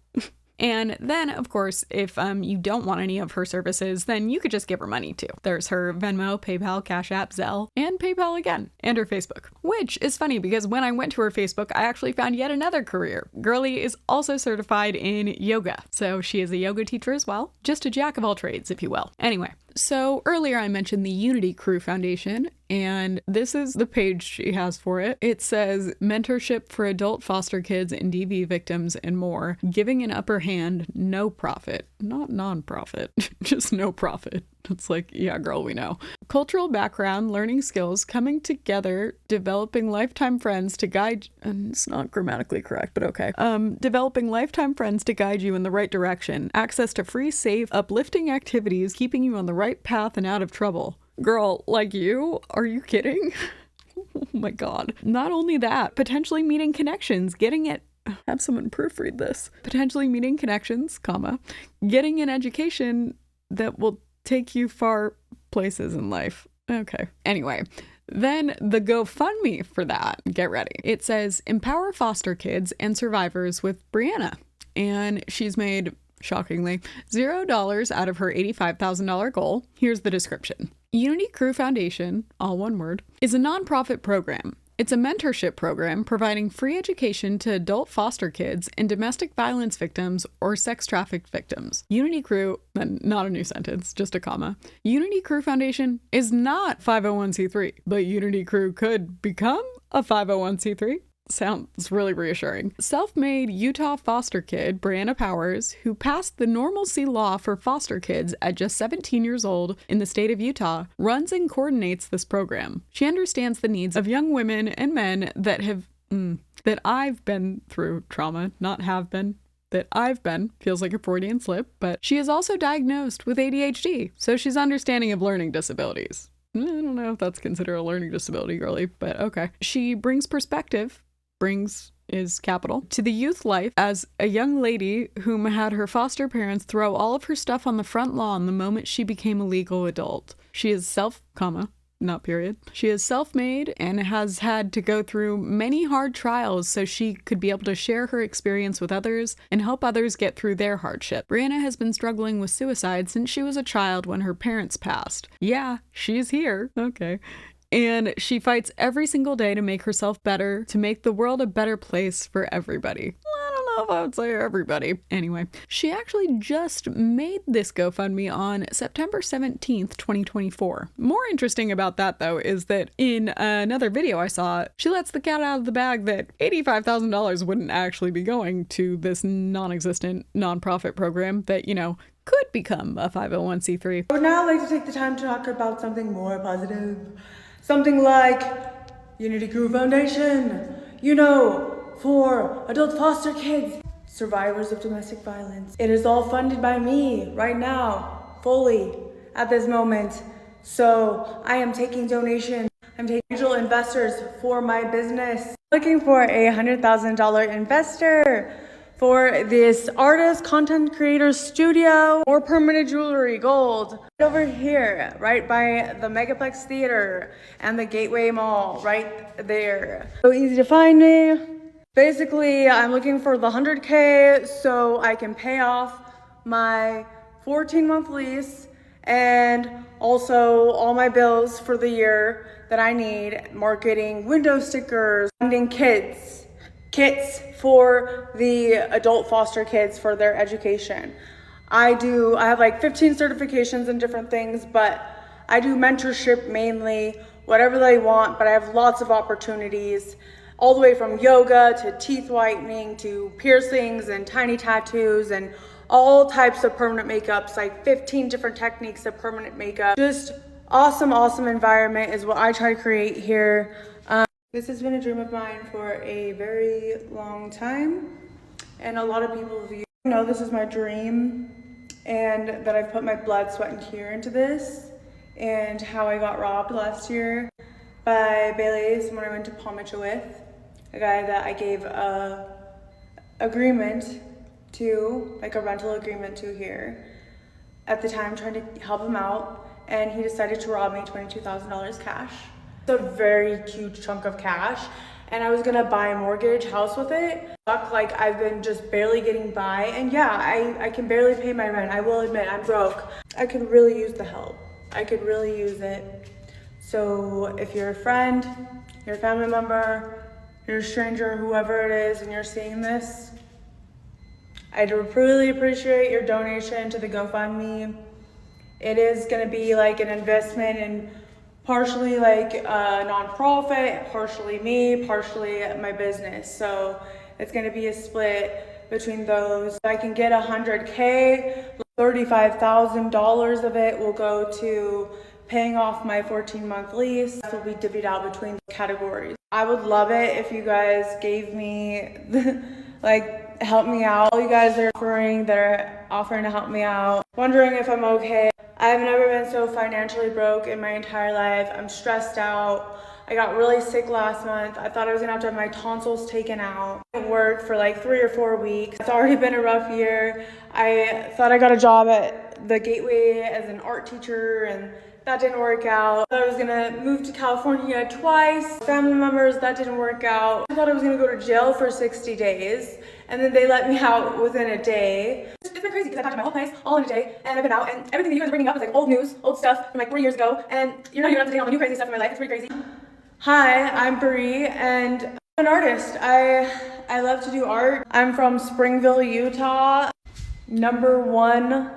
And then, of course, if you don't want any of her services, then you could just give her money too. There's her Venmo, PayPal, Cash App, Zelle, and PayPal again, and her Facebook. Which is funny because when I went to her Facebook, I actually found yet another career. Girlie is also certified in yoga, so she is a yoga teacher as well. Just a jack of all trades, if you will. Anyway, so earlier I mentioned the Unity Crew Foundation, and this is the page she has for it. It says mentorship for adult foster kids and DV victims and more, giving an upper hand, no profit, not non-profit, just no profit. It's like, yeah, girl, we know. Cultural background, learning skills, coming together, developing lifetime friends to guide, and it's not grammatically correct, but okay. Developing lifetime friends to guide you in the right direction, access to free, safe, uplifting activities, keeping you on the right path and out of trouble. Girl, like you? Are you kidding? Oh my God. Not only that, potentially meeting connections, getting it. Have someone proofread this. Potentially meeting connections, comma, getting an education that will take you far places in life. Okay. Anyway, then the GoFundMe for that. Get ready. It says empower foster kids and survivors with Brianna. And she's made, shockingly, $0 out of her $85,000 goal. Here's the description. Unity Crew Foundation, all one word, is a nonprofit program. It's a mentorship program providing free education to adult foster kids and domestic violence victims or sex trafficked victims. Unity Crew, not a new sentence, just a comma. Unity Crew Foundation is not 501c3, but Unity Crew could become a 501c3. Sounds really reassuring. Self-made Utah foster kid, Brianna Powers, who passed the normalcy law for foster kids at just 17 years old in the state of Utah, runs and coordinates this program. She understands the needs of young women and men that I've been through trauma, not have been. That I've been, feels like a Freudian slip, but she is also diagnosed with ADHD, so she's understanding of learning disabilities. I don't know if that's considered a learning disability, girly, but okay. She brings perspective, brings is capital, to the youth life as a young lady whom had her foster parents throw all of her stuff on the front lawn the moment she became a legal adult. She is She is self-made and has had to go through many hard trials so she could be able to share her experience with others and help others get through their hardship. Brianna has been struggling with suicide since she was a child when her parents passed. Yeah, she's here. Okay. And she fights every single day to make herself better, to make the world a better place for everybody. I don't know if I would say everybody. Anyway, she actually just made this GoFundMe on September 17th, 2024. More interesting about that, though, is that in another video I saw, she lets the cat out of the bag that $85,000 wouldn't actually be going to this non-existent nonprofit program that, could become a 501c3. I would now like to take the time to talk about something more positive. Something like Unity Crew Foundation, for adult foster kids, survivors of domestic violence. It is all funded by me right now, fully, at this moment. So I am taking donations. I'm taking angel investors for my business. Looking for a $100,000 investor for this artist, content creator studio, or permanent jewelry, gold. Right over here, right by the Megaplex Theater and the Gateway Mall, right there. So easy to find me. Basically, I'm looking for the 100K so I can pay off my 14-month lease and also all my bills for the year that I need, marketing, window stickers, funding kits for the adult foster kids for their education. I have like 15 certifications and different things, but I do mentorship mainly, whatever they want, but I have lots of opportunities, all the way from yoga to teeth whitening to piercings and tiny tattoos and all types of permanent makeups, like 15 different techniques of permanent makeup. Just awesome environment is what I try to create here. This has been a dream of mine for a very long time, and a lot of people know this is my dream, and that I've put my blood, sweat, and tear into this, and how I got robbed last year by Bailey, someone I went to Palm Mitchell with, a guy that I gave a agreement to, like a rental agreement to here. At the time, trying to help him out, and he decided to rob me $22,000 cash. It's a very huge chunk of cash, and I was gonna buy a mortgage house with it. Like, I've been just barely getting by, and yeah, I can barely pay my rent. I will admit, I'm broke. I could really use the help. I could really use it. So if you're a friend, you're a family member, you're a stranger, whoever it is, and you're seeing this, I'd really appreciate your donation to the GoFundMe. It is gonna be like an investment in partially like a nonprofit, partially me, partially my business. So it's gonna be a split between those. I can get 100K, $35,000 of it will go to paying off my 14-month lease. This will be divvied out between the categories. I would love it if you guys gave me, help me out. All you guys that are offering to help me out. Wondering if I'm okay. I've never been so financially broke in my entire life. I'm stressed out. I got really sick last month. I thought I was gonna have to have my tonsils taken out. I worked for like 3 or 4 weeks. It's already been a rough year. I thought I got a job at the Gateway as an art teacher, and that didn't work out. I thought I was gonna move to California twice. Family members, that didn't work out. I thought I was gonna go to jail for 60 days, and then they let me out within a day. It's been crazy because I packed up my whole place all in a day, and I've been out, and everything that you guys are bringing up is like old news, old stuff from like 3 years ago, and you're not even up to date on the new crazy stuff in my life. It's pretty crazy. Hi, I'm Brie, and I'm an artist. I love to do art. I'm from Springville, Utah. #1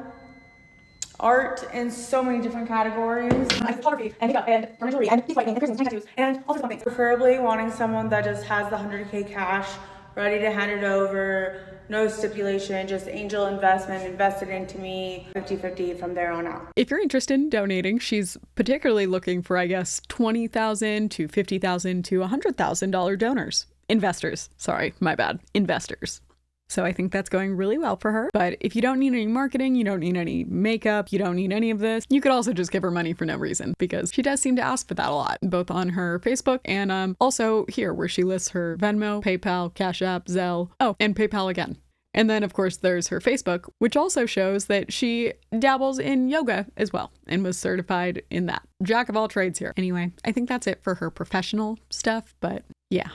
art in so many different categories. I photography and makeup and jewelry and teeth whitening and piercings and tattoos and all sorts of things. Preferably wanting someone that just has the 100K cash, ready to hand it over, no stipulation, just angel investment invested into me, 50-50 from there on out. If you're interested in donating, she's particularly looking for, I guess, $20,000 to $50,000 to $100,000 donors. Investors. Sorry, my bad. Investors. So I think that's going really well for her. But if you don't need any marketing, you don't need any makeup, you don't need any of this, you could also just give her money for no reason, because she does seem to ask for that a lot, both on her Facebook and also here where she lists her Venmo, PayPal, Cash App, Zelle, and PayPal again. And then, of course, there's her Facebook, which also shows that she dabbles in yoga as well and was certified in that. Jack of all trades here. Anyway, I think that's it for her professional stuff, but yeah.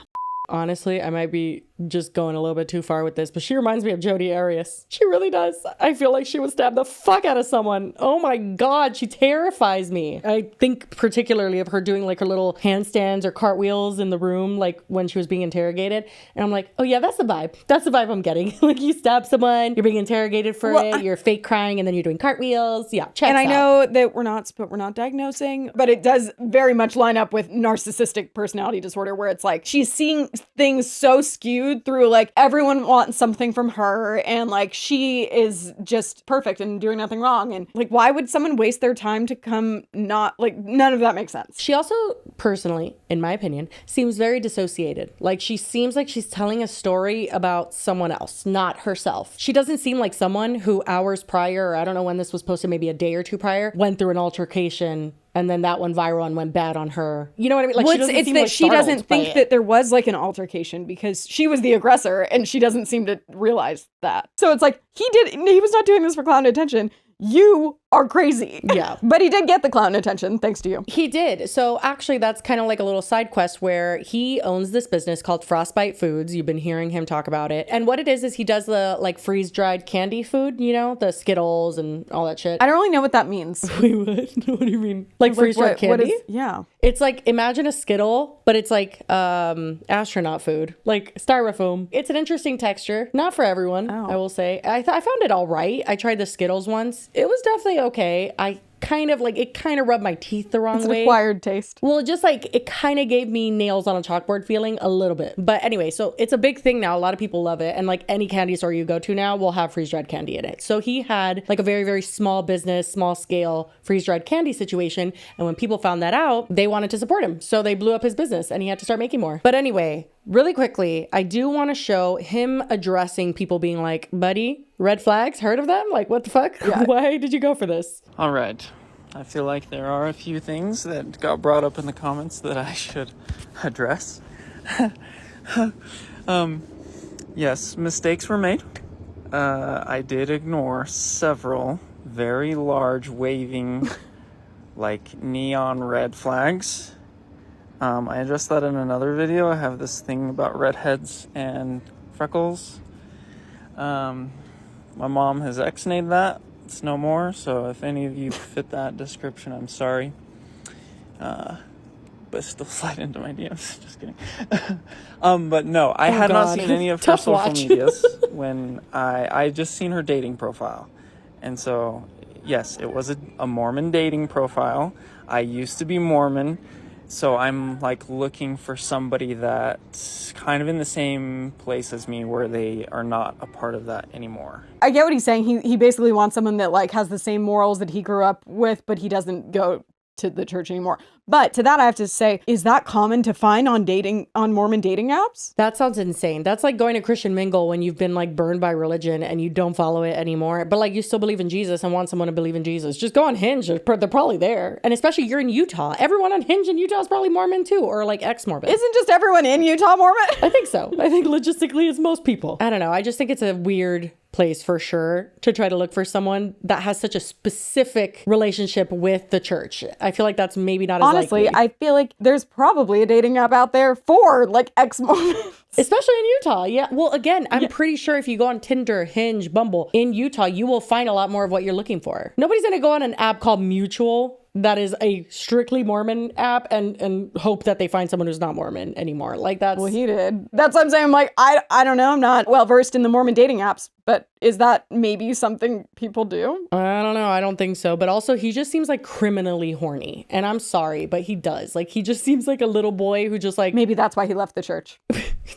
Honestly, I might be just going a little bit too far with this, but she reminds me of Jodi Arias. She really does. I feel like she would stab the fuck out of someone. Oh my God, she terrifies me. I think particularly of her doing like her little handstands or cartwheels in the room, like when she was being interrogated. And I'm like, oh yeah, that's the vibe. That's the vibe I'm getting. Like you stab someone, you're being interrogated for it, you're fake crying, and then you're doing cartwheels. Yeah, checks And I out. know that we're not diagnosing, but it does very much line up with narcissistic personality disorder, where it's like she's seeing things so skewed through like everyone wants something from her, and like she is just perfect and doing nothing wrong, and like why would someone waste their time to come? Not like, none of that makes sense. She also personally, in my opinion, seems very dissociated. Like she seems like she's telling a story about someone else, not herself. She doesn't seem like someone who hours prior, or I don't know when this was posted, maybe a day or two prior, went through an altercation and then that went viral and went bad on her. You know what I mean? Like, well, it's that she doesn't think that there was like an altercation because she was the aggressor and she doesn't seem to realize that. So it's like, he was not doing this for clown attention. You are crazy. Yeah. But he did get the clown attention thanks to you. He did. So actually that's kind of like a little side quest where he owns this business called Frostbite Foods. You've been hearing him talk about it. And what it is he does the like freeze-dried candy food, you know, the Skittles and all that shit. I don't really know what that means. Wait, what do you mean? Like freeze-dried candy? Yeah. It's like, imagine a Skittle, but it's like astronaut food, like styrofoam. It's an interesting texture. Not for everyone, I will say. I found it all right. I tried the Skittles once. It was definitely okay. I kind of like, it kind of rubbed my teeth the wrong way. It's an acquired taste. Well, just like, it kind of gave me nails on a chalkboard feeling a little bit. But anyway, so it's a big thing now. A lot of people love it. And like any candy store you go to now will have freeze-dried candy in it. So he had like a very, very small business, small scale freeze-dried candy situation. And when people found that out, they wanted to support him. So they blew up his business and he had to start making more. But anyway, really quickly, I do want to show him addressing people being like, buddy, red flags, heard of them? Like, what the fuck? Yeah. Why did you go for this? All right. I feel like there are a few things that got brought up in the comments that I should address. Yes, mistakes were made. I did ignore several very large waving, like neon red flags. I addressed that in another video. I have this thing about redheads and freckles. My mom has X-nayed that. It's no more, so if any of you fit that description, I'm sorry. But still slide into my DMs. Just kidding. But no, I had not seen any of her Tough social watch. medias when I just seen her dating profile. And so, yes, it was a Mormon dating profile. I used to be Mormon, so I'm like looking for somebody that's kind of in the same place as me where they are not a part of that anymore. I get what he's saying. He basically wants someone that like has the same morals that he grew up with, but he doesn't go to the church anymore. But to that, I have to say, is that common to find on Mormon dating apps? That sounds insane. That's like going to Christian Mingle when you've been like burned by religion and you don't follow it anymore, but like you still believe in Jesus and want someone to believe in Jesus. Just go on Hinge. They're probably there. And especially you're in Utah. Everyone on Hinge in Utah is probably Mormon too, or like ex-Mormon. Isn't just everyone in Utah Mormon? I think so. I think logistically it's most people. I don't know. I just think it's a weird place for sure to try to look for someone that has such a specific relationship with the church. I feel like that's maybe not as Honestly, likely. I feel like there's probably a dating app out there for like ex-Mormons. Especially in Utah. Yeah. Well, again, I'm pretty sure if you go on Tinder, Hinge, Bumble in Utah, you will find a lot more of what you're looking for. Nobody's going to go on an app called Mutual that is a strictly Mormon app and hope that they find someone who's not Mormon anymore. Like that's... Well, he did. That's what I'm saying. I'm like, I don't know. I'm not well versed in the Mormon dating apps, but is that maybe something people do? I don't know. I don't think so. But also, he just seems like criminally horny. And I'm sorry, but he does. Like, he just seems like a little boy who just like... Maybe that's why he left the church.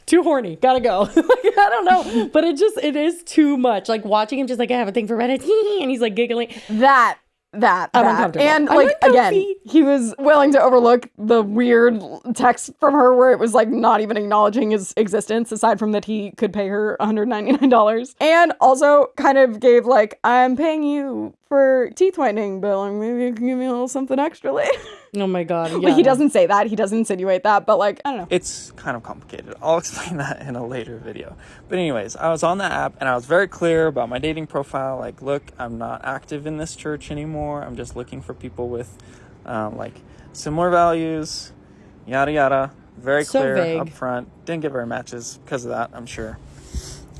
Too horny. Gotta go. Like, I don't know. But it is too much. Like, watching him just like, I have a thing for Reddit. And he's like giggling. That. I'm And uncomfortable. like, I'm again, uncomfy. he was willing to overlook the weird text from her where it was like not even acknowledging his existence, aside from that he could pay her $199. And also kind of gave like, I'm paying you for teeth whitening, but like, maybe you can give me a little something extra later. Oh my God. Yeah. Like, he doesn't say that. He doesn't insinuate that, but like, I don't know. It's kind of complicated. I'll explain that in a later video. But anyways, I was on the app and I was very clear about my dating profile. Like, look, I'm not active in this church anymore. I'm just looking for people with like similar values, yada yada. Very So clear vague. up front. Didn't get very matches because of that, I'm sure.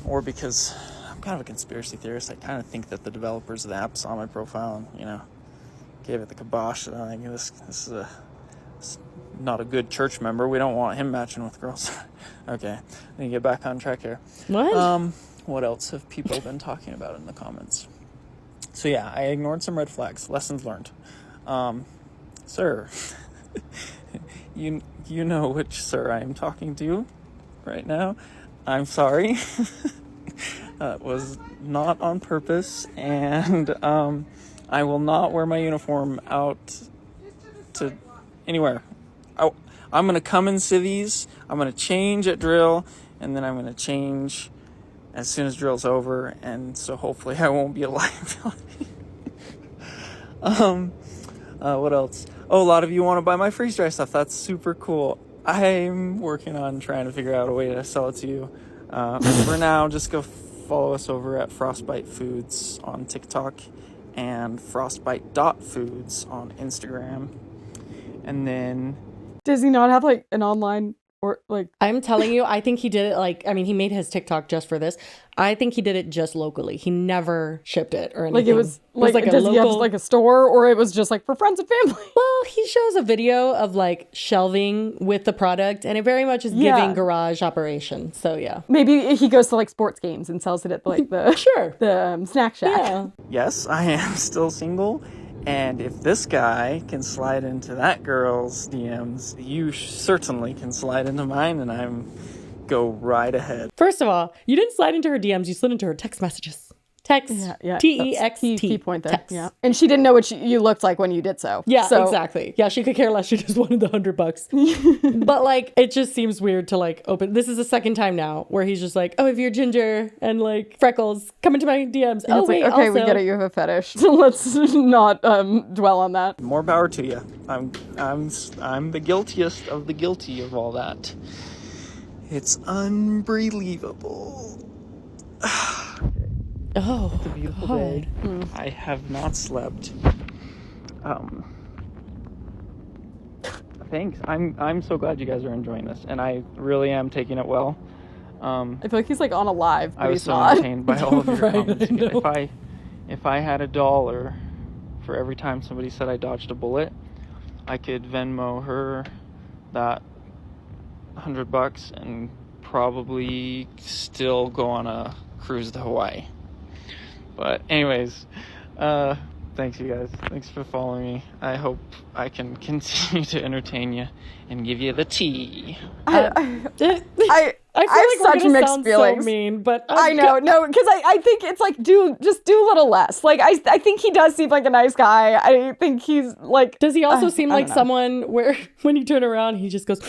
Or because I'm kind of a conspiracy theorist. I kind of think that the developers of the app saw my profile and, you know, gave it the kibosh. And I think this is not a good church member. We don't want him matching with girls. Okay, let me get back on track here. What? What else have people been talking about in the comments? So yeah, I ignored some red flags. Lessons learned. Sir, you know which sir I am talking to right now. I'm sorry. That was not on purpose, and I will not wear my uniform out to anywhere. I'm going to come in civvies, I'm going to change at drill, and then I'm going to change as soon as drill's over, and so hopefully I won't be a liability. What else? Oh, a lot of you want to buy my freeze dry stuff. That's super cool. I'm working on trying to figure out a way to sell it to you. For now, just go follow us over at Frostbite Foods on TikTok and frostbite.foods on Instagram. And then Does he not have like an online or like... I'm telling you, I think he did it like, I mean, he made his TikTok just for this. I think he did it just locally. He never shipped it or anything. Like it was like a does he have like a store, or it was just like for friends and family? Well, he shows a video of like shelving with the product, and it very much is Yeah. giving garage operation. So yeah. Maybe he goes to like sports games and sells it at like the Sure. the snack shack. Yeah. yes, I am still single. And if this guy can slide into that girl's DMs, you certainly can slide into mine, and I'm go right ahead. First of all, you didn't slide into her DMs, you slid into her text messages. Text. Yeah, T-E-X-T. key point there. Text. Yeah. And she didn't know what you looked like when you did so. Yeah, So- exactly. Yeah, she could care less. She just wanted the $100. But like, it just seems weird to like open. This is the second time now where he's just like, oh, if you're ginger and like freckles, come into my DMs. And Oh it's wait, like, okay, also, we get it. You have a fetish. Let's not dwell on that. More power to you. I'm the guiltiest of the guilty of all that. It's unbelievable. Oh, It's a beautiful God. day. I have not slept. Thanks. I'm so glad you guys are enjoying this, and I really am taking it well. I feel like he's like on a live, but I was he's so not. entertained by all of your Right, comments. I know. If I had $1 for every time somebody said I dodged a bullet, I could Venmo her that $100 and probably still go on a cruise to Hawaii. But anyways, thanks you guys. Thanks for following me. I hope I can continue to entertain you and give you the tea. I I have feel like such we're gonna mixed sound feelings. so mean, but I know, no, because I think it's like just do a little less. Like I think he does seem like a nice guy. I think he's like. Does he also seem I like don't know. someone where when you turn around he just goes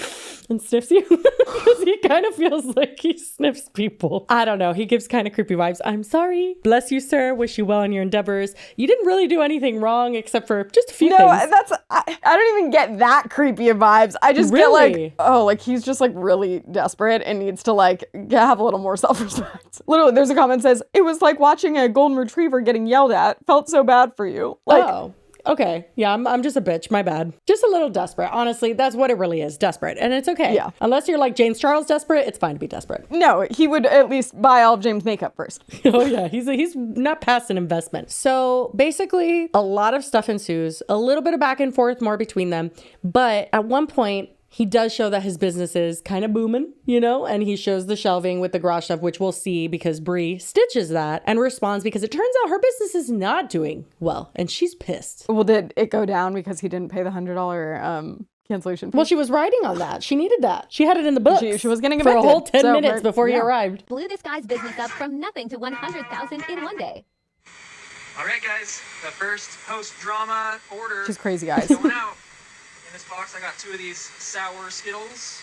and sniffs you? Because he kind of feels like he sniffs people. I don't know. He gives kind of creepy vibes. I'm sorry. Bless you, sir. Wish you well in your endeavors. You didn't really do anything wrong except for just a few No, things. that's I don't even get that creepy of vibes. I just get Really? like he's just like really desperate and needs to like have a little more self-respect. Literally, there's a comment that says it was like watching a golden retriever getting yelled at. Felt so bad for you. Like, Oh, okay. Yeah, I'm just a bitch. My bad. Just a little desperate. Honestly, that's what it really is. Desperate. And it's okay. Yeah. Unless you're like James Charles desperate, it's fine to be desperate. no, he would at least buy all of James' makeup first. Oh yeah, he's not past an investment. So basically, a lot of stuff ensues, a little bit of back and forth more between them, but at one point he does show that his business is kind of booming, you know, and he shows the shelving with the garage stuff, which we'll see because Brie stitches that and responds because it turns out her business is not doing well, and she's pissed. Well, did it go down because he didn't pay the $100 cancellation fee? Well, she was riding on that. She needed that. She had it in the books. She was getting for a evicted, whole 10 so minutes her- before he yeah. arrived. Blew this guy's business up from nothing to 100,000 in one day. All right, guys, the first post-drama order She's crazy, guys. going out. In this box, I got 2 of these sour Skittles.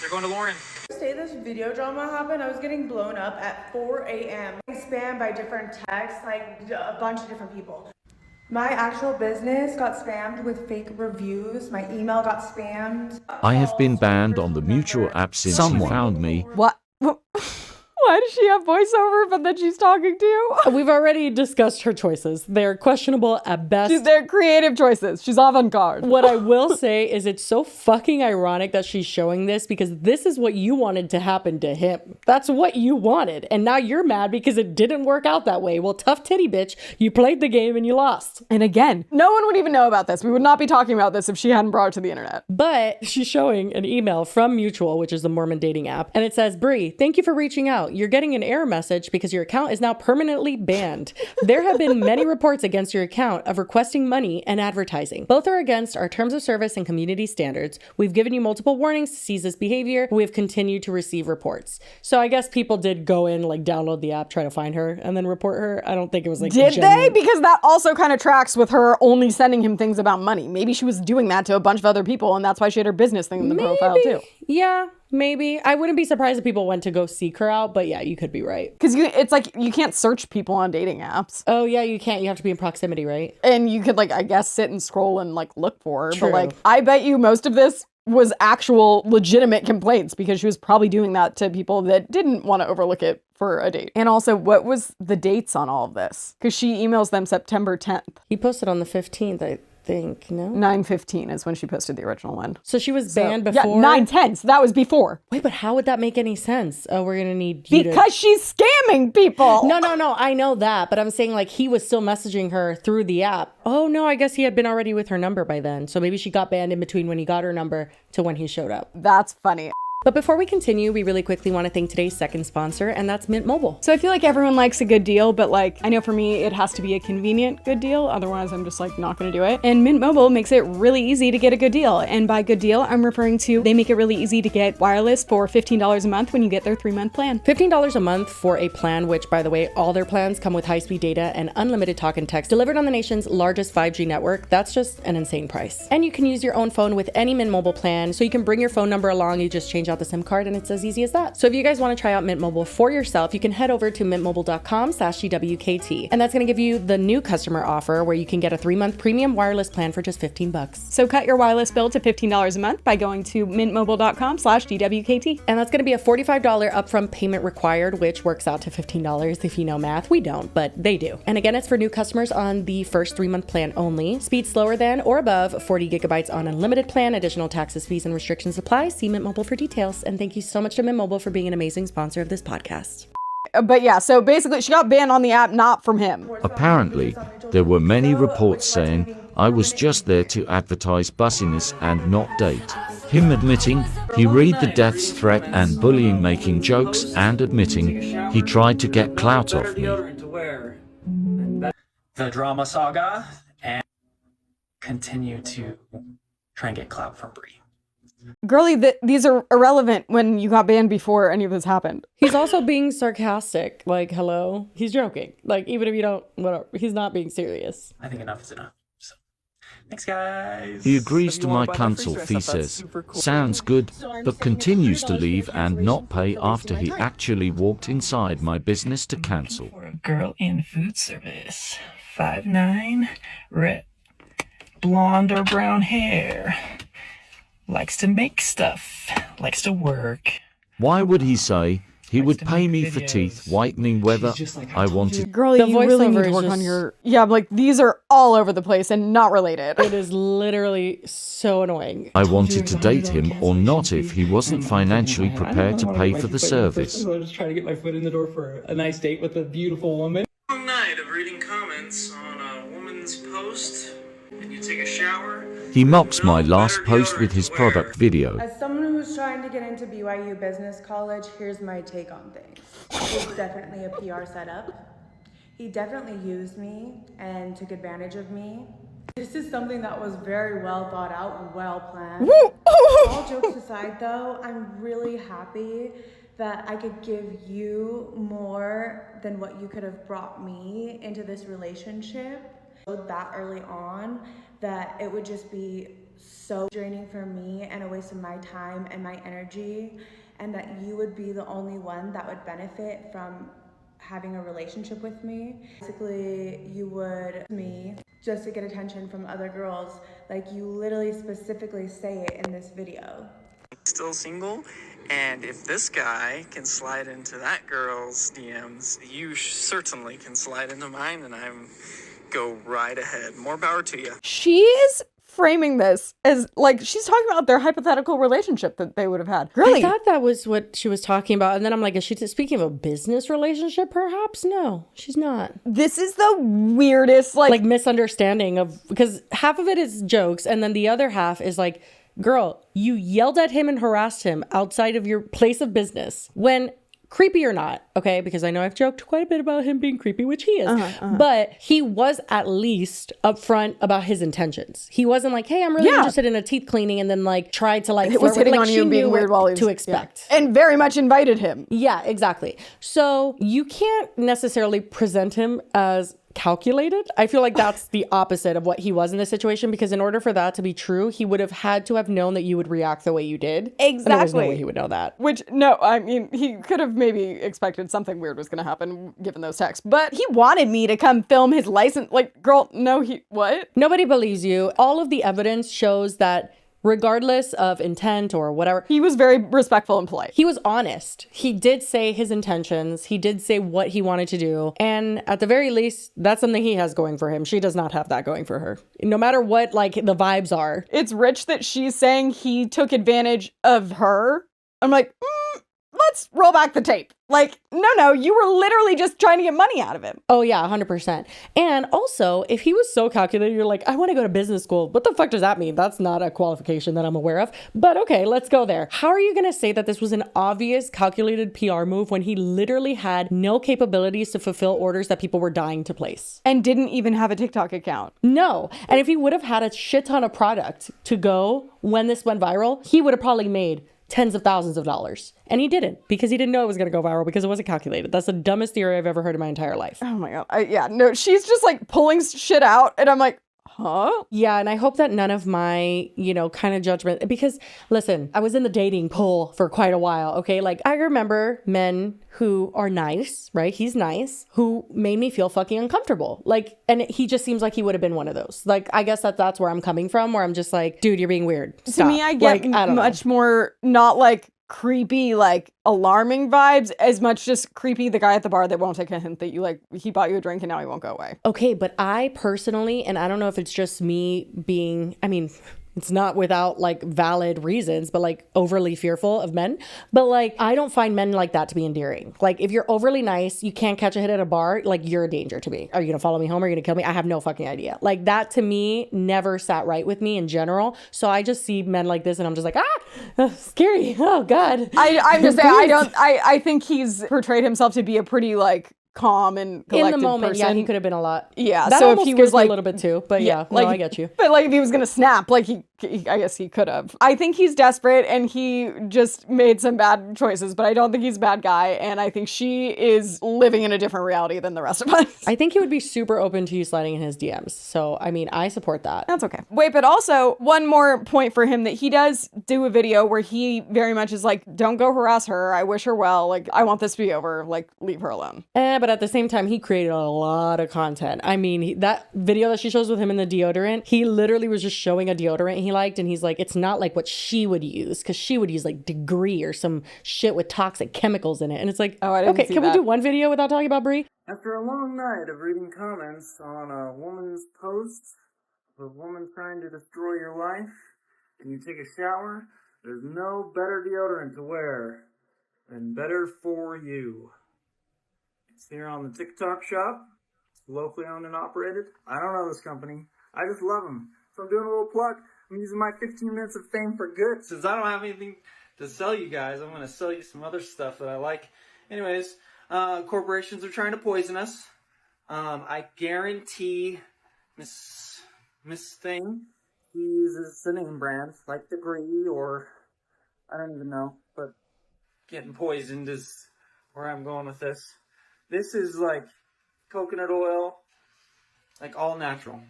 They're going to Lauren. Say this video drama happened, I was getting blown up at 4 a.m. Spammed by different texts, like a bunch of different people. My actual business got spammed with fake reviews. My email got spammed. I have been banned on the Mutual app since you found me. What? Why does she have voiceover, but then she's talking to you? We've already discussed her choices. They're questionable at best. They're creative choices. She's avant-garde. What I will say is it's so fucking ironic that she's showing this because this is what you wanted to happen to him. That's what you wanted. And now you're mad because it didn't work out that way. Well, tough titty bitch, you played the game and you lost. And again, no one would even know about this. We would not be talking about this if she hadn't brought it to the internet. But she's showing an email from Mutual, which is the Mormon dating app. And it says, Brie, thank you for reaching out. You're getting an error message because your account is now permanently banned. There have been many reports against your account of requesting money and advertising. Both are against our terms of service and community standards. We've given you multiple warnings to cease this behavior. We have continued to receive reports. So I guess people did go in, like download the app, try to find her, and then report her. I don't think it was like Did genuine. they? Because that also kind of tracks with her only sending him things about money. Maybe she was doing that to a bunch of other people, and that's why she had her business thing in the profile too. Yeah, maybe. I wouldn't be surprised if people went to go seek her out, but yeah, you could be right. Because it's like you can't search people on dating apps. Oh yeah, you can't. You have to be in proximity, right? And you could, like, I guess, sit and scroll and, like, look for her. True. But, like, I bet you most of this was actual legitimate complaints because she was probably doing that to people that didn't want to overlook it for a date. And also, what was the dates on all of this? Because she emails them September 10th. He posted on the 15th, I think, no? 9/15 is when she posted the original one. So she was So- banned before? Yeah, 9/10. So that was before. Wait, but how would that make any sense? Oh, we're gonna need you Because she's scamming people. No, I know that, but I'm saying like he was still messaging her through the app. Oh no, I guess he had been already with her number by then. So maybe she got banned in between when he got her number to when he showed up. That's funny. But before we continue, we really quickly want to thank today's second sponsor, and that's Mint Mobile. So I feel like everyone likes a good deal, but like, I know for me, it has to be a convenient good deal. Otherwise, I'm just like not going to do it. And Mint Mobile makes it really easy to get a good deal. And by good deal, I'm referring to they make it really easy to get wireless for $15 a month when you get their 3-month plan. $15 a month for a plan, which by the way, all their plans come with high-speed data and unlimited talk and text delivered on the nation's largest 5G network. That's just an insane price. And you can use your own phone with any Mint Mobile plan. So you can bring your phone number along, you just change out the SIM card and it's as easy as that. So if you guys want to try out Mint Mobile for yourself, you can head over to mintmobile.com/GWKT. And that's going to give you the new customer offer where you can get a 3-month premium wireless plan for just $15. So cut your wireless bill to $15 a month by going to mintmobile.com/GWKT. And that's going to be a $45 upfront payment required, which works out to $15 if you know math. We don't, but they do. And again, it's for new customers on the first 3-month plan only. Speed slower than or above 40 gigabytes on unlimited plan. Additional taxes, fees, and restrictions apply. See Mint Mobile for details. And thank you so much to Mint Mobile for being an amazing sponsor of this podcast. But yeah, so basically she got banned on the app, not from him. Apparently, there were many reports saying I was just there to advertise bussiness and not date. Him admitting he read the death threat and bullying, making jokes, and admitting he tried to get clout off me. The drama saga and continue to try and get clout from Brie. Girlie, these are irrelevant when you got banned before any of this happened. He's also being sarcastic. Like, hello? He's joking. Like, even if you don't, whatever. He's not being serious. I think enough is enough. So, thanks, guys. He agrees to my cancel fee, says, sounds good, but continues to leave and not pay after he actually walked inside my business to cancel. For a girl in food service, 5'9", red, blonde or brown hair. Likes to make stuff, likes to work. Why would he say he would pay me for teeth whitening whether I wanted? Girlie, you really need to work on your... Yeah, like these are all over the place and not related. It is literally so annoying. I wanted to date him or not if he wasn't financially prepared to pay for the service. I'm just trying to get my foot in the door for a nice date with a beautiful woman. Long night of reading comments on a woman's post, and you take a shower. He mocks my last post with his product video. As someone who's trying to get into BYU Business College, here's my take on things. It's definitely a PR setup. He definitely used me and took advantage of me. This is something that was very well thought out and well planned. All jokes aside though, I'm really happy that I could give you more than what you could have brought me into this relationship that early on, that it would just be so draining for me and a waste of my time and my energy, and that you would be the only one that would benefit from having a relationship with me. Basically, you would me just to get attention from other girls, like you literally specifically say it in this video. Still single, and if this guy can slide into that girl's DMs, you certainly can slide into mine, and I'm go right ahead. More power to you. She is framing this as like she's talking about their hypothetical relationship that they would have had. Really? I thought that was what she was talking about. And then I'm like, is she speaking of a business relationship perhaps? No, she's not. This is the weirdest like misunderstanding of, because half of it is jokes and then the other half is like, girl, you yelled at him and harassed him outside of your place of business when... Creepy or not, okay? Because I know I've joked quite a bit about him being creepy, which he is. But he was at least upfront about his intentions. He wasn't like, hey, I'm really interested in a teeth cleaning, and then like tried to like... It was hitting on you and being weird while he was... to expect. Yeah. And very much invited him. Yeah, exactly. So you can't necessarily present him as calculated. I feel like that's the opposite of what he was in this situation, because in order for that to be true, he would have had to have known that you would react the way you did. Exactly. And there's no way he would know that. Which, no, I mean, he could have maybe expected something weird was going to happen given those texts, but he wanted me to come film his license. Like, girl, no, what? Nobody believes you. All of the evidence shows that regardless of intent or whatever, he was very respectful and polite. He was honest. He did say his intentions. He did say what he wanted to do. And at the very least, that's something he has going for him. She does not have that going for her. No matter what, like, the vibes are. It's rich that she's saying he took advantage of her. I'm like, let's roll back the tape. Like, no, you were literally just trying to get money out of him. Oh yeah, 100%. And also, if he was so calculated, you're like, I want to go to business school. What the fuck does that mean? That's not a qualification that I'm aware of. But okay, let's go there. How are you going to say that this was an obvious calculated PR move when he literally had no capabilities to fulfill orders that people were dying to place? And didn't even have a TikTok account. No. And if he would have had a shit ton of product to go when this went viral, he would have probably made tens of thousands of dollars. And he didn't, because he didn't know it was going to go viral, because it wasn't calculated. That's the dumbest theory I've ever heard in my entire life. Oh my God. She's just like pulling shit out. And I'm like, huh? Yeah, and I hope that none of my, kind of judgment, because listen, I was in the dating pool for quite a while, okay? Like, I remember men who are nice, right? He's nice, who made me feel fucking uncomfortable. Like, and he just seems like he would have been one of those. Like, I guess that's where I'm coming from, where I'm just like, dude, you're being weird. Stop. To me, I get much more not like creepy, like alarming vibes, as much just creepy the guy at the bar that won't take a hint that you like, he bought you a drink and now he won't go away. Okay, but I personally, and I don't know if it's just me being, it's not without like valid reasons, but like overly fearful of men. But like, I don't find men like that to be endearing. Like, if you're overly nice, you can't catch a hit at a bar, like, you're a danger to me. Are you gonna follow me home? Are you gonna kill me? I have no fucking idea. Like, that to me never sat right with me in general. So I just see men like this and I'm just like, scary. Oh God. I'm just saying, I think he's portrayed himself to be a pretty like calm and collected in the moment person. Yeah, he could have been a lot. Yeah, that so if he was like a little bit too, but yeah, like, no, I get you. But like, if he was gonna snap, like he I guess he could have. I think he's desperate and he just made some bad choices, but I don't think he's a bad guy, and I think she is living in a different reality than the rest of us. I think he would be super open to you sliding in his DMs, so I support that. That's okay. Wait, but also one more point for him, that he does do a video where he very much is like, don't go harass her, I wish her well, like, I want this to be over, like, leave her alone. But at the same time, he created a lot of content. That video that she shows with him in the deodorant, he literally was just showing a deodorant he liked, and he's like, it's not like what she would use, because she would use like Degree or some shit with toxic chemicals in it. And it's like, okay, can we do one video without talking about Brie? After a long night of reading comments on a woman's post of a woman trying to destroy your life, and you take a shower, there's no better deodorant to wear than Better For You. It's here on the TikTok shop. It's locally owned and operated. I don't know this company. I just love them. So I'm doing a little plug. I'm using my 15 minutes of fame for good. Since I don't have anything to sell you guys, I'm going to sell you some other stuff that I like. Anyways, corporations are trying to poison us. I guarantee Miss Thing, he uses the name brands like Degree, or I don't even know, but getting poisoned is where I'm going with this. This is like coconut oil, like all natural.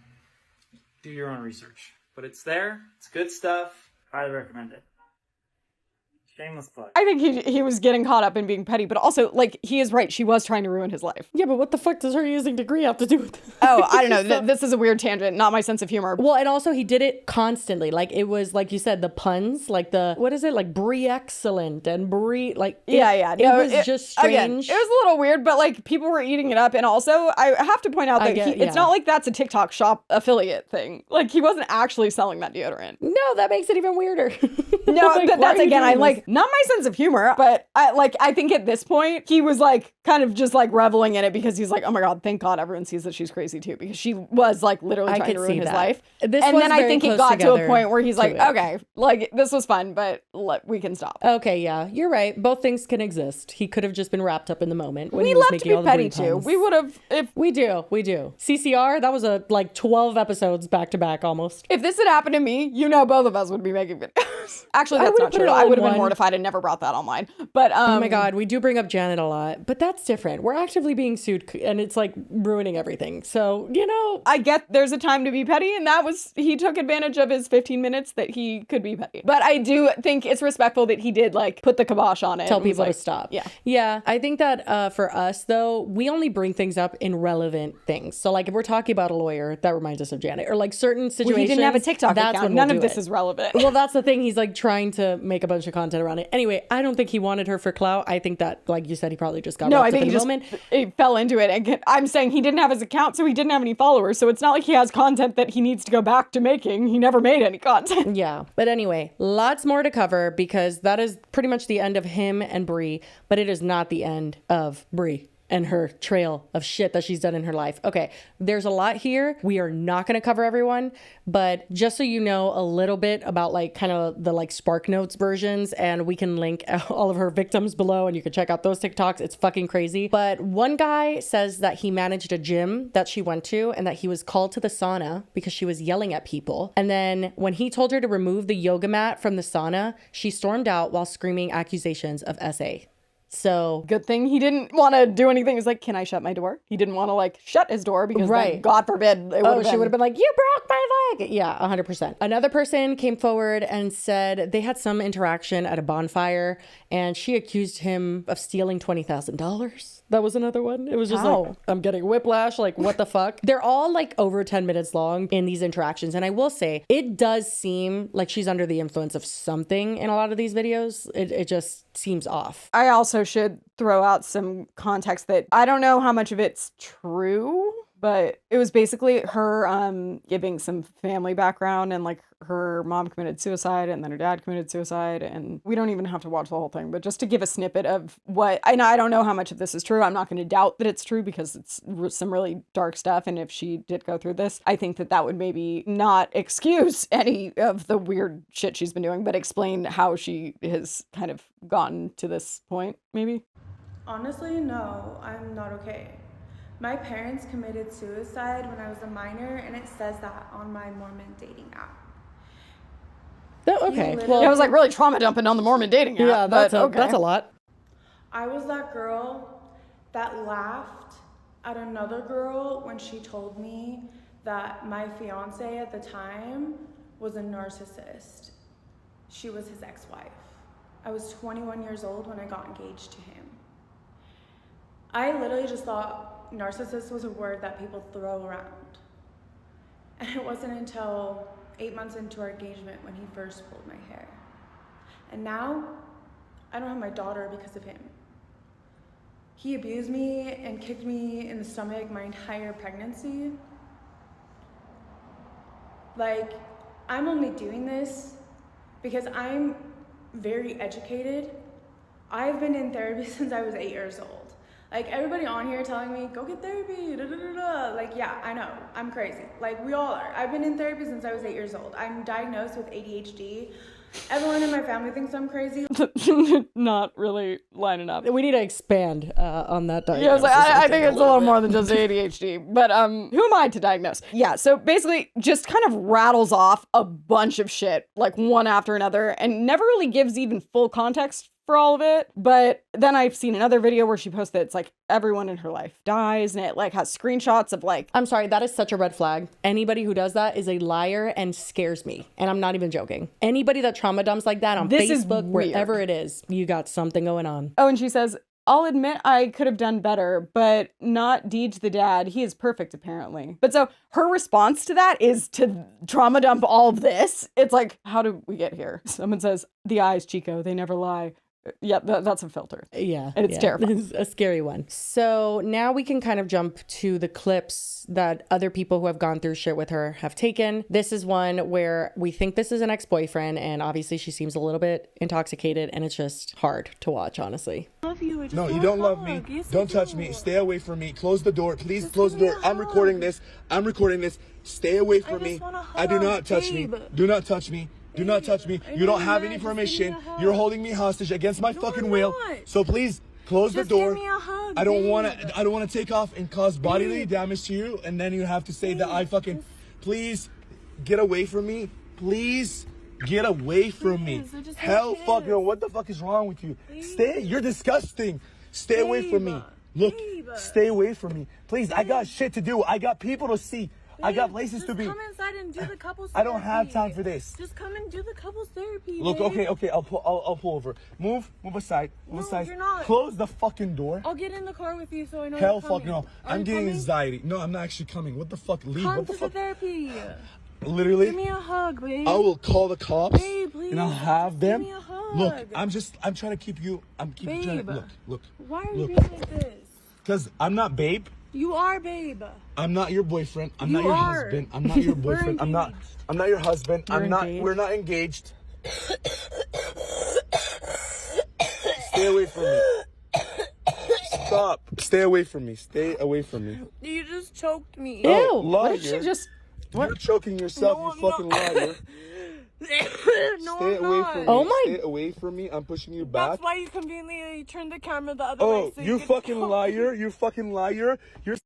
Do your own research. But it's there. It's good stuff. Highly recommend it. Shameless plug. I think he was getting caught up in being petty, but also, like, he is right. She was trying to ruin his life. Yeah, but what the fuck does her using Degree have to do with this? Oh, I don't know. This is a weird tangent. Not my sense of humor. Well, and also he did it constantly. Like, it was, like you said, the puns, like what is it? Like, Brie Excellent and Brie, like. It was just strange. Again, it was a little weird, but, like, people were eating it up. And also, I have to point out that it's not like that's a TikTok shop affiliate thing. Like, he wasn't actually selling that deodorant. No, that makes it even weirder. No, like, but that's, again, I like, not my sense of humor, but I think at this point he was like kind of just like reveling in it, because he's like, oh my God, thank God everyone sees that she's crazy too, because she was like literally trying to ruin his life. And then I think it got to a point where he's like, okay, like, this was fun, but we can stop. Okay, yeah, you're right. Both things can exist. He could have just been wrapped up in the moment when we he was love making to all be the petty too. We would have if we do. CCR, that was like 12 episodes back to back almost. If this had happened to me, both of us would be making videos. Actually, that's not true. I would have been mortified and never brought that online. But oh my God, we do bring up Janet a lot, but that's different. We're actively being sued and it's like ruining everything. So, I get there's a time to be petty, and he took advantage of his 15 minutes that he could be petty. But I do think it's respectful that he did like put the kibosh on it. Tell people to stop. Yeah. Yeah. I think that for us though, we only bring things up in relevant things. So like if we're talking about a lawyer, that reminds us of Janet, or like certain situations. Well, he didn't have a TikTok account. None of this is relevant. Well, that's the thing. He's like trying to make a bunch of content get around it. Anyway, I don't think he wanted her for clout. I think that, like you said, he probably just got No, wrapped I think up in he the just moment. it fell into it. And I'm saying he didn't have his account, so he didn't have any followers. So it's not like he has content that he needs to go back to making. He never made any content. Yeah. But anyway, lots more to cover because that is pretty much the end of him and Brie, but it is not the end of Brie and her trail of shit that she's done in her life. Okay, there's a lot here. We are not going to cover everyone, but just so you know a little bit about like kind of the like Spark Notes versions, and we can link all of her victims below and you can check out those TikToks. It's fucking crazy. But one guy says that he managed a gym that she went to and that he was called to the sauna because she was yelling at people. And then when he told her to remove the yoga mat from the sauna, she stormed out while screaming accusations of SA. So good thing he didn't want to do anything. He's like, can I shut my door? He didn't want to like shut his door because then, God forbid, she would have been like, you broke my leg. Yeah, 100%. Another person came forward and said they had some interaction at a bonfire and she accused him of stealing $20,000. That was another one. It was just like, I'm getting whiplash. Like, what the fuck? They're all like over 10 minutes long in these interactions. And I will say, it does seem like she's under the influence of something in a lot of these videos. It just seems off. I also should throw out some context that I don't know how much of it's true, but it was basically her giving some family background, and like her mom committed suicide and then her dad committed suicide, and we don't even have to watch the whole thing, but just to give a snippet of what, and I don't know how much of this is true. I'm not going to doubt that it's true because it's some really dark stuff, and if she did go through this, I think that that would maybe not excuse any of the weird shit she's been doing, but explain how she has kind of gotten to this point, maybe. Honestly, no, I'm not okay. My parents committed suicide when I was a minor, and it says that on my Mormon dating app. Okay. Well, I was like really trauma dumping on the Mormon dating app. Yeah, that's a lot. I was that girl that laughed at another girl when she told me that my fiance at the time was a narcissist. She was his ex-wife. I was 21 years old when I got engaged to him. I literally just thought narcissist was a word that people throw around. And it wasn't until 8 months into our engagement when he first pulled my hair. And now, I don't have my daughter because of him. He abused me and kicked me in the stomach my entire pregnancy. Like, I'm only doing this because I'm very educated. I've been in therapy since I was 8 years old. Like, everybody on here telling me, go get therapy, da da da da. Like, yeah, I know, I'm crazy. Like, we all are. I've been in therapy since I was 8 years old. I'm diagnosed with ADHD. Everyone in my family thinks I'm crazy. Not really lining up. We need to expand on that diagnosis. Yeah, I was like, I think it's a little more than just ADHD. But who am I to diagnose? Yeah, so basically just kind of rattles off a bunch of shit, like one after another, and never really gives even full context for all of it. But then I've seen another video where she posted it's like everyone in her life dies, and it like has screenshots of like, I'm sorry, that is such a red flag. Anybody who does that is a liar and scares me, and I'm not even joking. Anybody that trauma dumps like that on Facebook, wherever it is, you got something going on. Oh, and she says, I'll admit I could have done better, but not Deej the dad. He is perfect, apparently. But so her response to that is to trauma dump all of this. It's like, how did we get here? Someone says, the eyes, Chico, they never lie. Yeah, that's a filter. Yeah. And it's terrifying. It's a scary one. So now we can kind of jump to the clips that other people who have gone through shit with her have taken. This is one where we think this is an ex-boyfriend, and obviously she seems a little bit intoxicated, and it's just hard to watch, honestly. No, you don't love me. Yes, don't touch me. Stay away from me. Close the door. Please close the door. I'm recording this. Stay away from me. I do not touch me. Do not touch me. Do not touch me. You don't have any permission. You're holding me hostage against my fucking will. So please close the door. I don't want to take off and cause bodily damage to you, and then you have to say that I fucking. Please get away from me. Please get away from me. Hell, fuck no. What the fuck is wrong with you? Stay. You're disgusting. Stay away from me. Look, stay away from me. Please, I got shit to do. I got people to see. I got places to be. Come inside and do the couples therapy. I don't have time for this. Just come and do the couples therapy. Look, babe. okay, I'll pull over. Move aside. Move aside. You're not. Close the fucking door. I'll get in the car with you so I know. Hell, you're coming. fuck no. I'm getting anxiety. No, I'm not actually coming. What the fuck? Leave. Come What the to fuck? the therapy. Literally. Give me a hug, babe. I will call the cops. Babe, please. And I'll have them. Give me a hug. Look, I'm trying to keep you. I'm keeping trying to look. Why are you look. being like this? Because I'm not babe. You are, babe. I'm not your boyfriend. I'm not You your are. husband. I'm not your boyfriend. I'm not your husband. You're engaged. We're not engaged. Stay away from me. Stop. Stay away from me. Stay away from me. You just choked me. Ew. Oh, liar. What did she just... You're choking yourself, No, you I'm fucking liar. No, Stay I'm away not. from me. Oh my- Stay away from me. I'm pushing you back. That's why you conveniently turned the camera the other way. Oh, So you could fucking talk. liar. You fucking liar. You're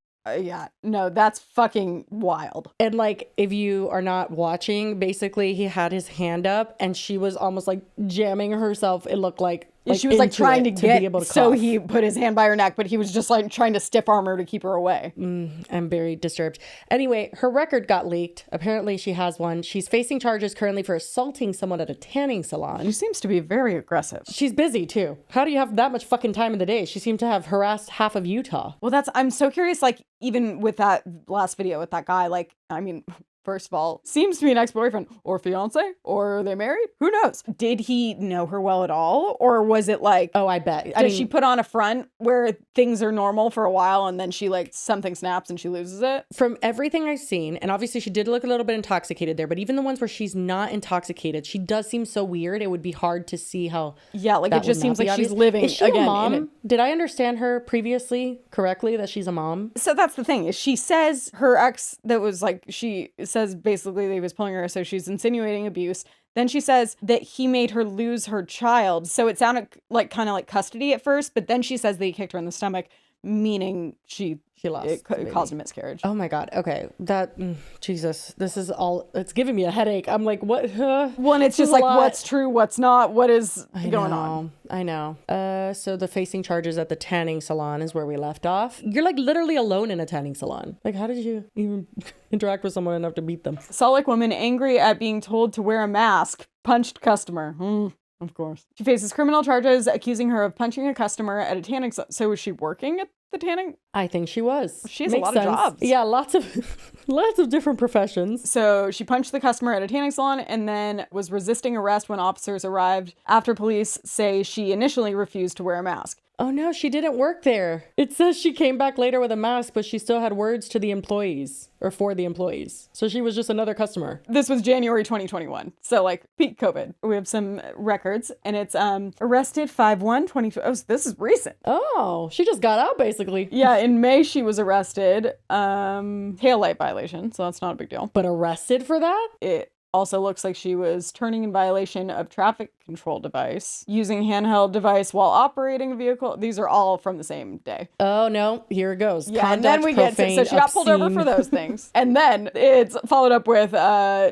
yeah, no, that's fucking wild. And like, if you are not watching, basically he had his hand up and she was almost like jamming herself. It looked like She was like into trying it to get, be able to so cough. he put his hand by her neck, but he was just like trying to stiff arm her to keep her away. I'm very disturbed. Anyway, her record got leaked. Apparently she has one. She's facing charges currently for assaulting someone at a tanning She salon. seems to be very aggressive. She's busy too. How do you have that much fucking time in the day? She seemed to have harassed half of Utah. Well, I'm so curious, like, even with that last video with that guy, like, I mean, first of all, seems to be an ex-boyfriend or fiance, or are they married? Who knows? Did he know her well at all? Or was it like, Oh, I bet. does she put on a front where things are normal for a while and then she like something snaps and she loses it? From everything I've seen, and obviously she did look a little bit intoxicated there, but even the ones where she's not intoxicated, she does seem so weird. It would be hard to see how. Yeah, like that it just would not seems be like she's obvious. living Is she again a in mom? it. Did I understand her previously correctly that she's a mom? So that's the thing is she says her ex that was like, she says basically he was pulling her, so she's insinuating abuse. Then she says that he made her lose her child. So it sounded like kind of like custody at first, but then she says that he kicked her in the stomach, meaning she lost it the baby. caused a miscarriage. Oh my God. Okay. Jesus, this is all, it's giving me a headache. I'm like, what? Well, and it's This is just a like, lot. what's true, what's not, what is I going know, on? I know. So the facing charges at the tanning salon is where we left off. You're like literally alone in a tanning salon. Like, how did you even interact with someone enough to beat them? Salt Lake woman angry at being told to wear a mask, punched customer. Of course. She faces criminal charges accusing her of punching a customer at a tanning salon. So was she working at the tanning? I think she was. She has a lot of jobs. Yeah, lots of different professions. So she punched the customer at a tanning salon and then was resisting arrest when officers arrived after police say she initially refused to wear a mask. Oh no, she didn't work there. It says she came back later with a mask, but she still had words to the employees or for the employees. So she was just another customer. This was January 2021. So like peak COVID. We have some records and it's arrested 5/1/2020. Oh, this is recent. Oh, she just got out basically. Yeah, in May she was arrested. Taillight violation, so that's not a big deal. But arrested for that? It also looks like she was turning in violation of traffic control device, using handheld device while operating a vehicle. These are all from the same day. Oh no, here it goes. Yeah, Conduct, and then we get to, so she got pulled over obscene. for those things. And then it's followed up with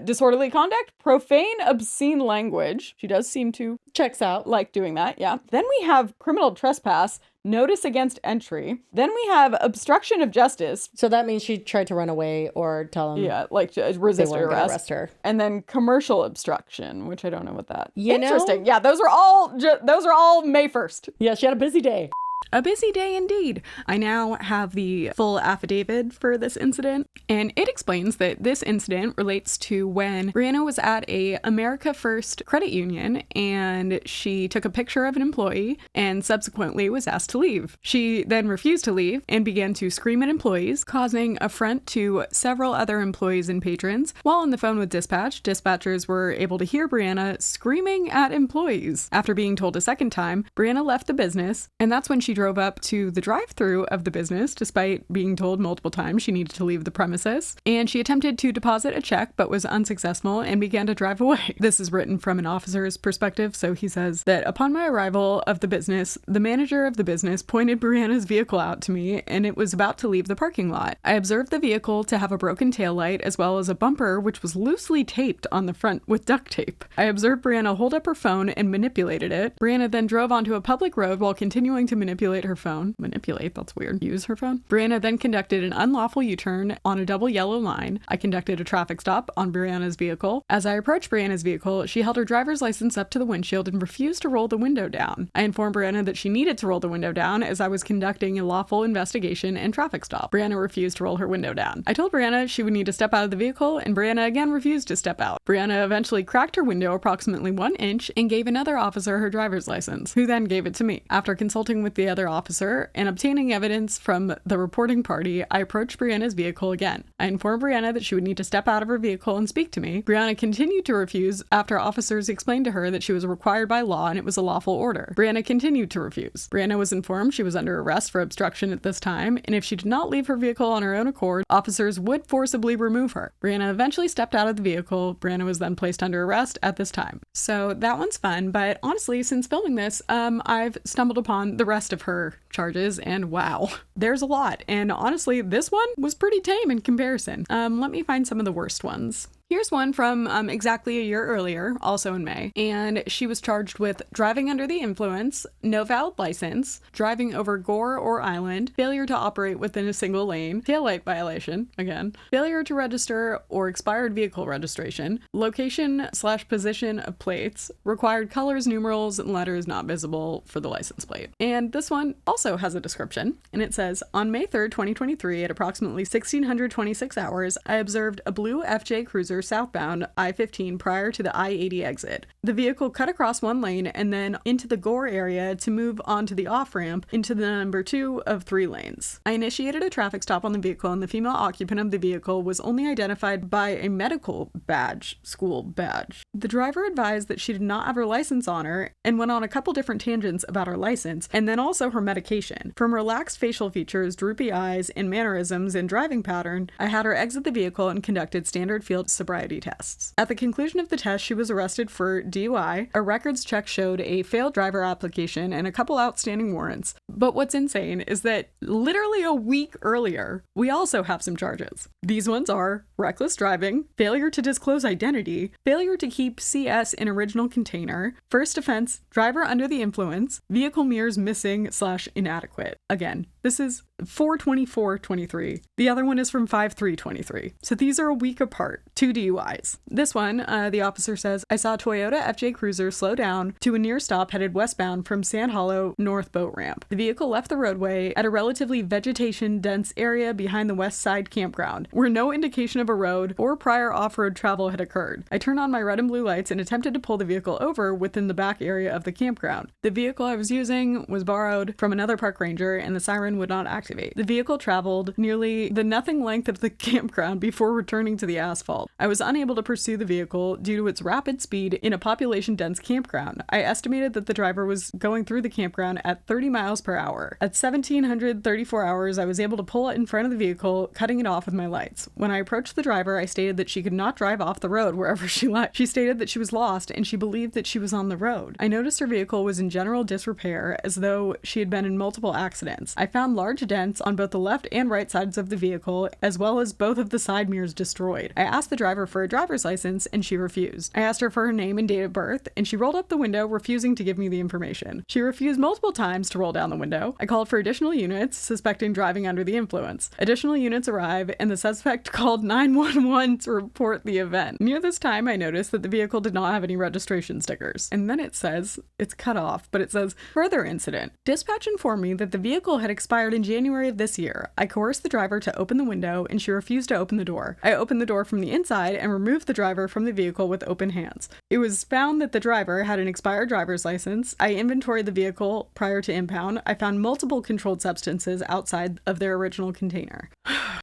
disorderly conduct, profane, obscene language. She does seem to checks out like doing that, yeah. Then we have criminal trespass, notice against entry. Then we have obstruction of justice. So that means she tried to run away or tell them. Yeah, like resist weren't gonna arrest. arrest her. And then commercial obstruction, which I don't know what that. You know? Interesting. Yeah, those are all May 1st. Yeah, she had a busy day. A busy day indeed. I now have the full affidavit for this incident, and it explains that this incident relates to when Brianna was at a America First credit union and she took a picture of an employee and subsequently was asked to leave. She then refused to leave and began to scream at employees, causing affront to several other employees and patrons. While on the phone with dispatch, dispatchers were able to hear Brianna screaming at employees. After being told a second time, Brianna left the business, and that's when she drove up to the drive-thru of the business despite being told multiple times she needed to leave the premises, and she attempted to deposit a check but was unsuccessful and began to drive away. This is written from an officer's perspective, so he says that upon my arrival of the business, the manager of the business pointed Brianna's vehicle out to me and it was about to leave the parking lot. I observed the vehicle to have a broken taillight as well as a bumper which was loosely taped on the front with duct tape. I observed Brianna hold up her phone and manipulated it. Brianna then drove onto a public road while continuing to manipulate manipulate her phone. Manipulate, that's weird. Use her phone. Brianna then conducted an unlawful U-turn on a double yellow line. I conducted a traffic stop on Brianna's vehicle. As I approached Brianna's vehicle, she held her driver's license up to the windshield and refused to roll the window down. I informed Brianna that she needed to roll the window down as I was conducting a lawful investigation and traffic stop. Brianna refused to roll her window down. I told Brianna she would need to step out of the vehicle, and Brianna again refused to step out. Brianna eventually cracked her window approximately 1 inch and gave another officer her driver's license, who then gave it to me. After consulting with the other officer and obtaining evidence from the reporting party, I approached Brianna's vehicle again. I informed Brianna that she would need to step out of her vehicle and speak to me. Brianna continued to refuse after officers explained to her that she was required by law and it was a lawful order. Brianna continued to refuse. Brianna was informed she was under arrest for obstruction at this time, and if she did not leave her vehicle on her own accord, officers would forcibly remove her. Brianna eventually stepped out of the vehicle. Brianna was then placed under arrest at this time. So that one's fun, but honestly, since filming this, I've stumbled upon the rest of her charges, and wow, there's a lot. And honestly, this one was pretty tame in comparison. Let me find some of the worst ones. Here's one from exactly a year earlier, also in May, and she was charged with driving under the influence, no valid license, driving over gore or island, failure to operate within a single lane, taillight violation, again, failure to register or expired vehicle registration, location/position of plates, required colors, numerals, and letters not visible for the license plate. And this one also has a description, and it says, on May 3rd, 2023, at approximately 1626 hours, I observed a blue FJ Cruiser southbound I-15 prior to the I-80 exit. The vehicle cut across one lane and then into the gore area to move onto the off-ramp into the number 2 of 3 lanes. I initiated a traffic stop on the vehicle, and the female occupant of the vehicle was only identified by a medical badge, school badge. The driver advised that she did not have her license on her and went on a couple different tangents about her license and then also her medication. From relaxed facial features, droopy eyes, and mannerisms and driving pattern, I had her exit the vehicle and conducted standard field sobriety tests. At the conclusion of the test, she was arrested for DUI. A records check showed a failed driver application and a couple outstanding warrants. But what's insane is that literally a week earlier, we also have some charges. These ones are reckless driving, failure to disclose identity, failure to keep CS in original container, first offense, driver under the influence, vehicle mirrors missing/inadequate. Again, this is 4/24/23. The other one is from 5/3/23. So these are a week apart. 2 DUIs. This one, the officer says, I saw a Toyota FJ Cruiser slow down to a near stop headed westbound from Sand Hollow North Boat Ramp. The vehicle left the roadway at a relatively vegetation-dense area behind the west side campground, where no indication of a road or prior off-road travel had occurred. I turned on my red and blue lights and attempted to pull the vehicle over within the back area of the campground. The vehicle I was using was borrowed from another park ranger, and the siren would not activate. The vehicle traveled nearly the nothing length of the campground before returning to the asphalt. I was unable to pursue the vehicle due to its rapid speed in a population-dense campground. I estimated that the driver was going through the campground at 30 miles per hour. At 1734 hours, I was able to pull in front of the vehicle, cutting it off with my lights. When I approached the driver, I stated that she could not drive off the road wherever she left. She stated that she was lost and she believed that she was on the road. I noticed her vehicle was in general disrepair, as though she had been in multiple accidents. I found large dents on both the left and right sides of the vehicle, as well as both of the side mirrors destroyed. I asked the driver for a driver's license, and she refused. I asked her for her name and date of birth, and she rolled up the window, refusing to give me the information. She refused multiple times to roll down the window. I called for additional units, suspecting driving under the influence. Additional units arrive, and the suspect called 911 to report the event. Near this time, I noticed that the vehicle did not have any registration stickers. And then it says, it's cut off, but it says, further incident. Dispatch informed me that the vehicle had expired in January of this year. I coerced the driver to open the window, and she refused to open the door. I opened the door from the inside and removed the driver from the vehicle with open hands. It was found that the driver had an expired driver's license. I inventoried the vehicle prior to impound. I found multiple controlled substances outside of their original container.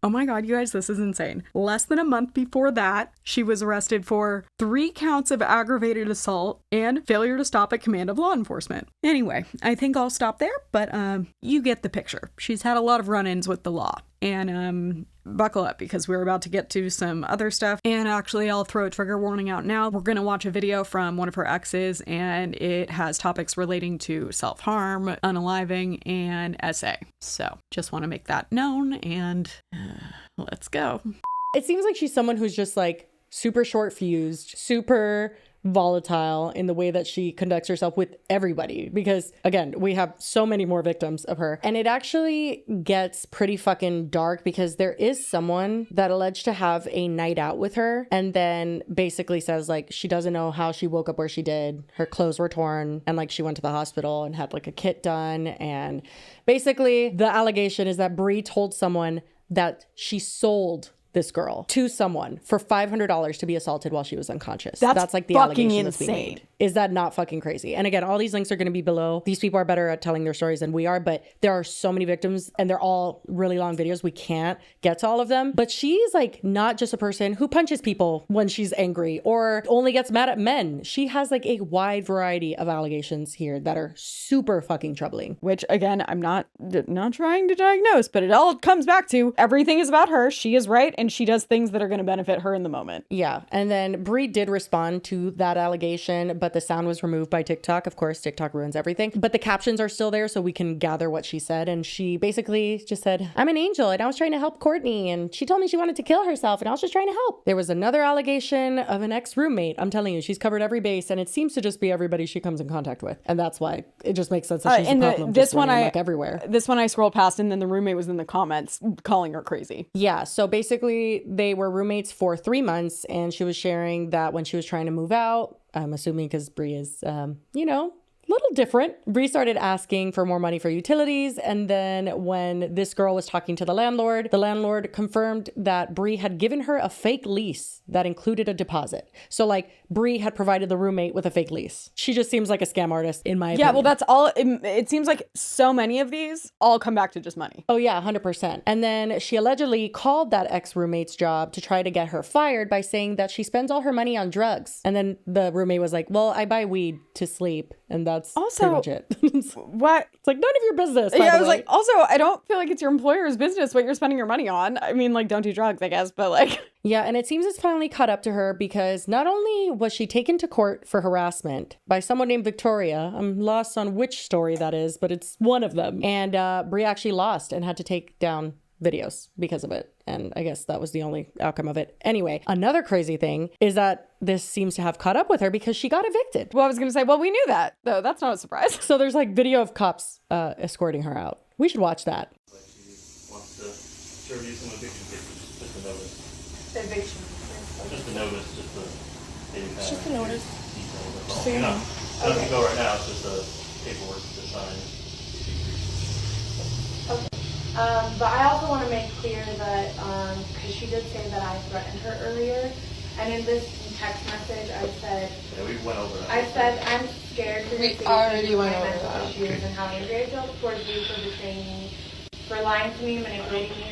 Oh my god, you guys, this is insane. Less than a month before that, she was arrested for 3 counts of aggravated assault and failure to stop at command of law enforcement. Anyway, I think I'll stop there, but you get the picture. She's had a lot of run-ins with the law. And buckle up, because we're about to get to some other stuff. And actually, I'll throw a trigger warning out now. We're going to watch a video from one of her exes, and it has topics relating to self-harm, unaliving, and SA. So just want to make that known, and let's go. It seems like she's someone who's just like super short fused, super volatile in the way that she conducts herself with everybody, because again, we have so many more victims of her, and it actually gets pretty fucking dark because there is someone that alleged to have a night out with her and then basically says like she doesn't know how she woke up where she did, her clothes were torn, and like she went to the hospital and had like a kit done. And basically the allegation is that Bree told someone that she sold this girl to someone for $500 to be assaulted while she was unconscious. That's like the fucking allegation that's being insane. made. Is that not fucking crazy? And again, all these links are going to be below. These people are better at telling their stories than we are, but there are so many victims and they're all really long videos. We can't get to all of them. But she's like not just a person who punches people when she's angry or only gets mad at men. She has like a wide variety of allegations here that are super fucking troubling. Which again, I'm not trying to diagnose, but it all comes back to everything is about her. She is right, and she does things that are going to benefit her in the moment. Yeah. And then Bree did respond to that allegation, but the sound was removed by TikTok. Of course, TikTok ruins everything. But the captions are still there so we can gather what she said. And she basically just said, I'm an angel and I was trying to help Courtney. And she told me she wanted to kill herself and I was just trying to help. There was another allegation of an ex-roommate. I'm telling you, she's covered every base and it seems to just be everybody she comes in contact with. And that's why it just makes sense that she's a problem. This one like everywhere. This one I scrolled past and then the roommate was in the comments calling her crazy. Yeah. So basically they were roommates for 3 months and she was sharing that when she was trying to move out, I'm assuming because Bree is, little different. Bree started asking for more money for utilities. And then when this girl was talking to the landlord confirmed that Bree had given her a fake lease that included a deposit. So like Bree had provided the roommate with a fake lease. She just seems like a scam artist in my opinion. Yeah, well, that's all. It seems like so many of these all come back to just money. Oh yeah, 100%. And then she allegedly called that ex-roommate's job to try to get her fired by saying that she spends all her money on drugs. And then the roommate was like, well, I buy weed to sleep. And that's also pretty much it. What? It's like none of your business. Yeah, I was like, also, I don't feel like it's your employer's business what you're spending your money on. I mean, like, don't do drugs, I guess, but like. Yeah, and it seems it's finally caught up to her because not only was she taken to court for harassment by someone named Victoria, I'm lost on which story that is, but it's one of them. And Bree actually lost and had to take down videos because of it. And I guess that was the only outcome of it. Anyway, another crazy thing is that this seems to have caught up with her because she got evicted. Well, I was going to say, well, we knew that, though. That's not a surprise. So there's like video of cops escorting her out. We should watch that. She wants to serve you some eviction papers, just a notice. Eviction. Just a notice, just a... It's just a notice. Just so you know. It doesn't go right now, it's just a paperwork to sign. Okay. But I also want to make clear that, because she did say that I threatened her earlier, and in this text message I said, Yeah, we went over that. I said, I'm scared for your safety, my mental issues, and how angry I feel towards you for betraying me, for lying to me, manipulating me.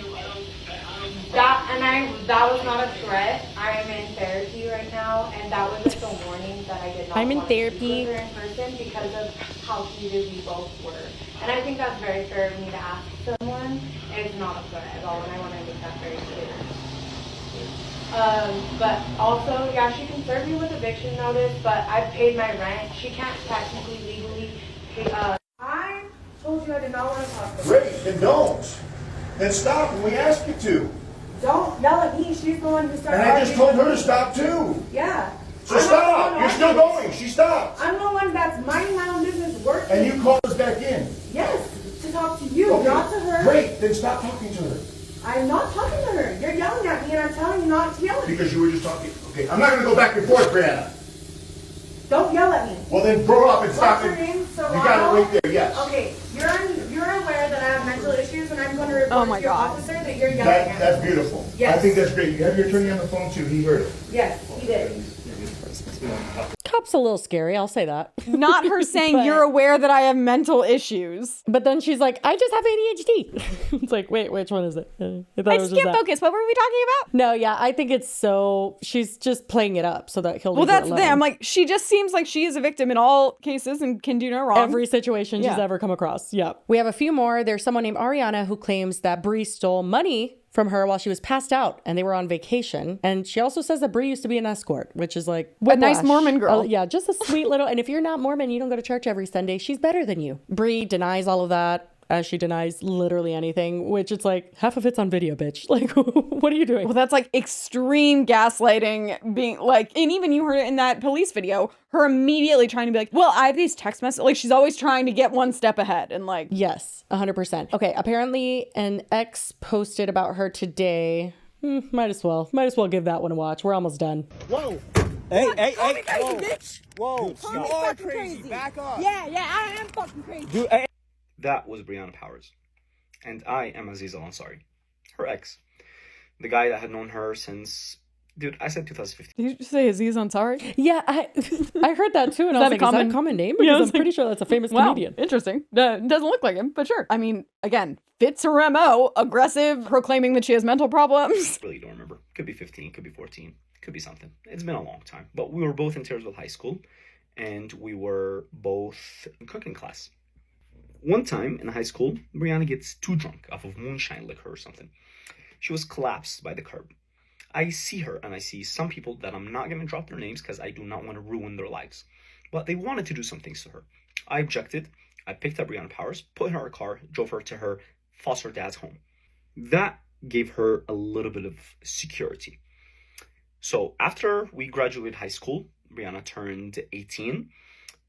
That was not a threat. I am in therapy right now, and that was just a warning that I did not I'm in want to therapy. speak with her in person because of how heated we both were. And I think that's very fair of me to ask someone. It's not a threat at all, and I want to make that very clear. But also, yeah, she can serve you with eviction notice, but I've paid my rent. She can't technically legally pay. I told you I did not want to talk to her. Great, then don't. Then stop when we ask you to. Don't yell at me. She's the one who started. And I just told her to stop too. Yeah. So stop. You're still going. She stopped. I'm the one that's minding my own business, working. And you called us back in. Yes, to talk to you, Okay, not to her. Great, then stop talking to her. I'm not talking to her. You're yelling at me, and I'm telling you not to yell at me. Because you were just talking. Okay, I'm not going to go back and forth, Brianna. Don't yell at me. Well, then grow up and stop What's it. your name? You Serrano? got it right there, yes. Okay, you're aware that I have mental issues, and I'm going to report to your officer that you're yelling at me. That's beautiful. Yes. I think that's great. You have your attorney on the phone too. He heard it. Yes, he did. Cop's a little scary, I'll say that. Not her saying you're aware that I have mental issues. But then she's like, I just have ADHD. It's like, wait, which one is it? I can't focus. What were we talking about? No, yeah, I think it's so, she's just playing it up so that he'll Well, leave her that's the alone. thing. I'm like, she just seems like she is a victim in all cases and can do no wrong. Every situation she's Yeah. ever come across. Yeah. We have a few more. There's someone named Ariana who claims that Bree stole money from her while she was passed out and they were on vacation. And she also says that Bree used to be an escort, which is like A nice whiplash. Mormon girl. Oh, yeah, just a sweet little, and if you're not Mormon, you don't go to church every Sunday, she's better than you. Bree denies all of that. as she denies literally anything, which it's like half of it's on video, bitch. Like, what are you doing? Well, that's like extreme gaslighting, being like, and even you heard it in that police video, her immediately trying to be like, well, I have these text messages. Like, she's always trying to get one step ahead and like. Yes, 100%. Okay, apparently an ex posted about her today. Might as well give that one a watch. We're almost done. Whoa. Hey, whoa. Bitch. Whoa, you are crazy. Back up. Yeah, I am fucking crazy. Dude, hey. That was Brianna Powers. And I am Aziz Al-Ansari, her ex. The guy that had known her since, dude, I said 2015. Did you say Aziz Ansari? Yeah, I heard that too. And I was like, is that a common name? Because I'm pretty sure that's a famous comedian. Interesting. Doesn't look like him, but sure. I mean, again, fits her MO, aggressive, proclaiming that she has mental problems. Really don't remember. Could be 15, could be 14, could be something. It's been a long time. But we were both in Taylorsville High School, and we were both in cooking class. One time in high school, Brianna gets too drunk off of moonshine liquor or something. She was collapsed by the curb. I see her, and I see some people that I'm not going to drop their names because I do not want to ruin their lives. But they wanted to do some things to her. I objected. I picked up Brianna Powers, put her in her car, drove her to her foster dad's home. That gave her a little bit of security. So after we graduated high school, Brianna turned 18,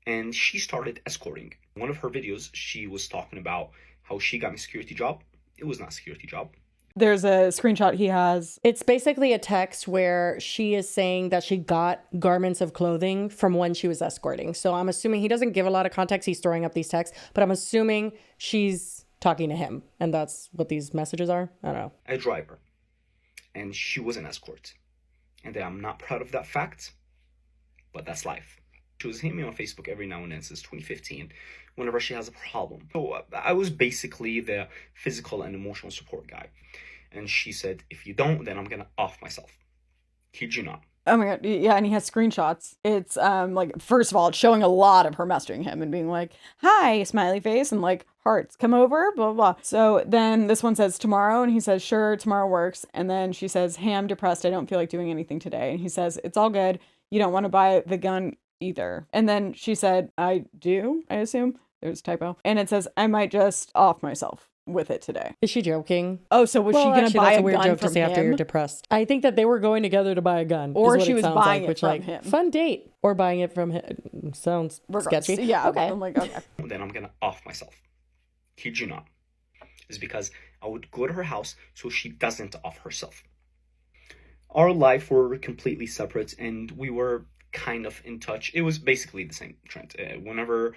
and she started escorting. One of her videos, she was talking about how she got a security job. It was not a security job. There's a screenshot he has. It's basically a text where she is saying that she got garments of clothing from when she was escorting. So I'm assuming he doesn't give a lot of context. He's throwing up these texts, but I'm assuming she's talking to him, and that's what these messages are. I don't know. I drive her, and she was an escort. And I'm not proud of that fact, but that's life. She was hitting me on Facebook every now and then since 2015, whenever she has a problem. So I was basically the physical and emotional support guy. And she said, if you don't, then I'm going to off myself. Kid you not. Oh my God. Yeah, and he has screenshots. It's like, first of all, it's showing a lot of her messaging him and being like, hi, smiley face, and like hearts, come over, blah, blah, blah. So then this one says tomorrow, and he says, sure, tomorrow works. And then she says, hey, I'm depressed. I don't feel like doing anything today. And he says, it's all good. You don't want to buy the gun either. And then she said, I do, I assume. There's a typo. And it says, I might just off myself with it today. Is she joking? Oh, so was she going to buy a weird gun joke from to say him? after you're depressed. I think that they were going together to buy a gun. Or is what she it was sounds buying like, it which, from like, him. Fun date. Or buying it from him. Sounds sketchy. Yeah, okay. I'm like, okay. Then I'm going to off myself. Kid you not. Is because I would go to her house so she doesn't off herself. Our life were completely separate, and we were kind of in touch. It was basically the same trend. Whenever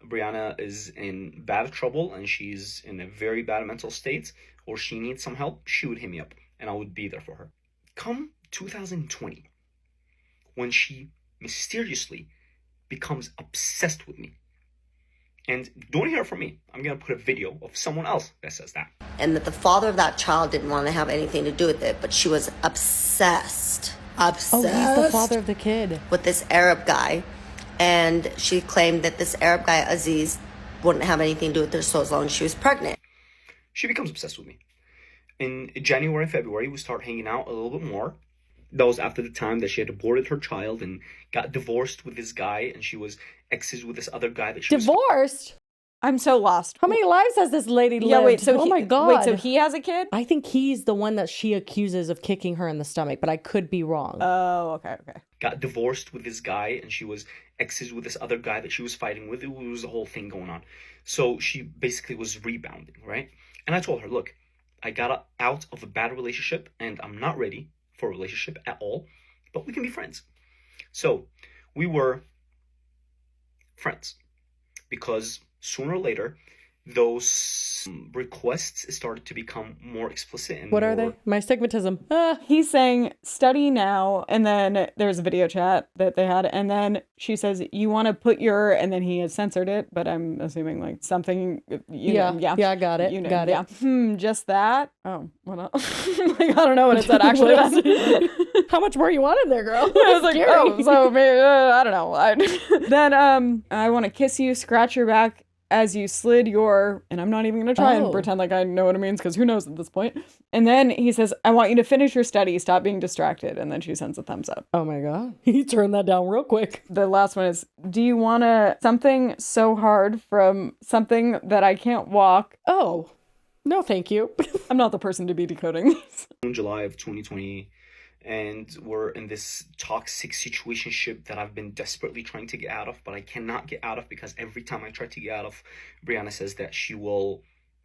Brianna is in bad trouble and she's in a very bad mental state, or she needs some help, she would hit me up and I would be there for her. Come 2020, when she mysteriously becomes obsessed with me. And don't hear from me. I'm going to put a video of someone else that says that. And that the father of that child didn't want to have anything to do with it, but she was obsessed. Oh, he's the father of the kid. With this Arab guy. And she claimed that this Arab guy, Aziz, wouldn't have anything to do with her so as long as she was pregnant. She becomes obsessed with me. In January and February, we start hanging out a little bit more. That was after the time that she had aborted her child and got divorced with this guy, and she was exes with this other guy that she Divorced? I'm so lost. How many lives has this lady lived? Yeah, wait, so oh he, my God. Wait, so he has a kid? I think he's the one that she accuses of kicking her in the stomach, but I could be wrong. Oh, okay. Got divorced with this guy, and she was exes with this other guy that she was fighting with. It was a whole thing going on. So she basically was rebounding, right? And I told her, look, I got out of a bad relationship, and I'm not ready for a relationship at all, but we can be friends. So we were friends because sooner or later, those requests started to become more explicit. And what are they? My stigmatism. He's saying, study now. And then there's a video chat that they had. And then she says, you want to put your, and then he has censored it, but I'm assuming like something, Yeah, I got it. Got it. Yeah. Just that. Oh, what else? Like, I don't know what it said actually. How much more you want in there, girl? I was like, oh, so maybe, I don't know. Then I want to kiss you, scratch your back, as you slid your, and I'm not even going to try and pretend like I know what it means because who knows at this point. And then he says, I want you to finish your study. Stop being distracted. And then she sends a thumbs up. Oh my God. He turned that down real quick. The last one is, do you want to something so hard from something that I can't walk? Oh, no, thank you. I'm not the person to be decoding these. In July of 2020, and we're in this toxic situationship that I've been desperately trying to get out of, but I cannot get out of because every time I try to get out of, Brianna says that she will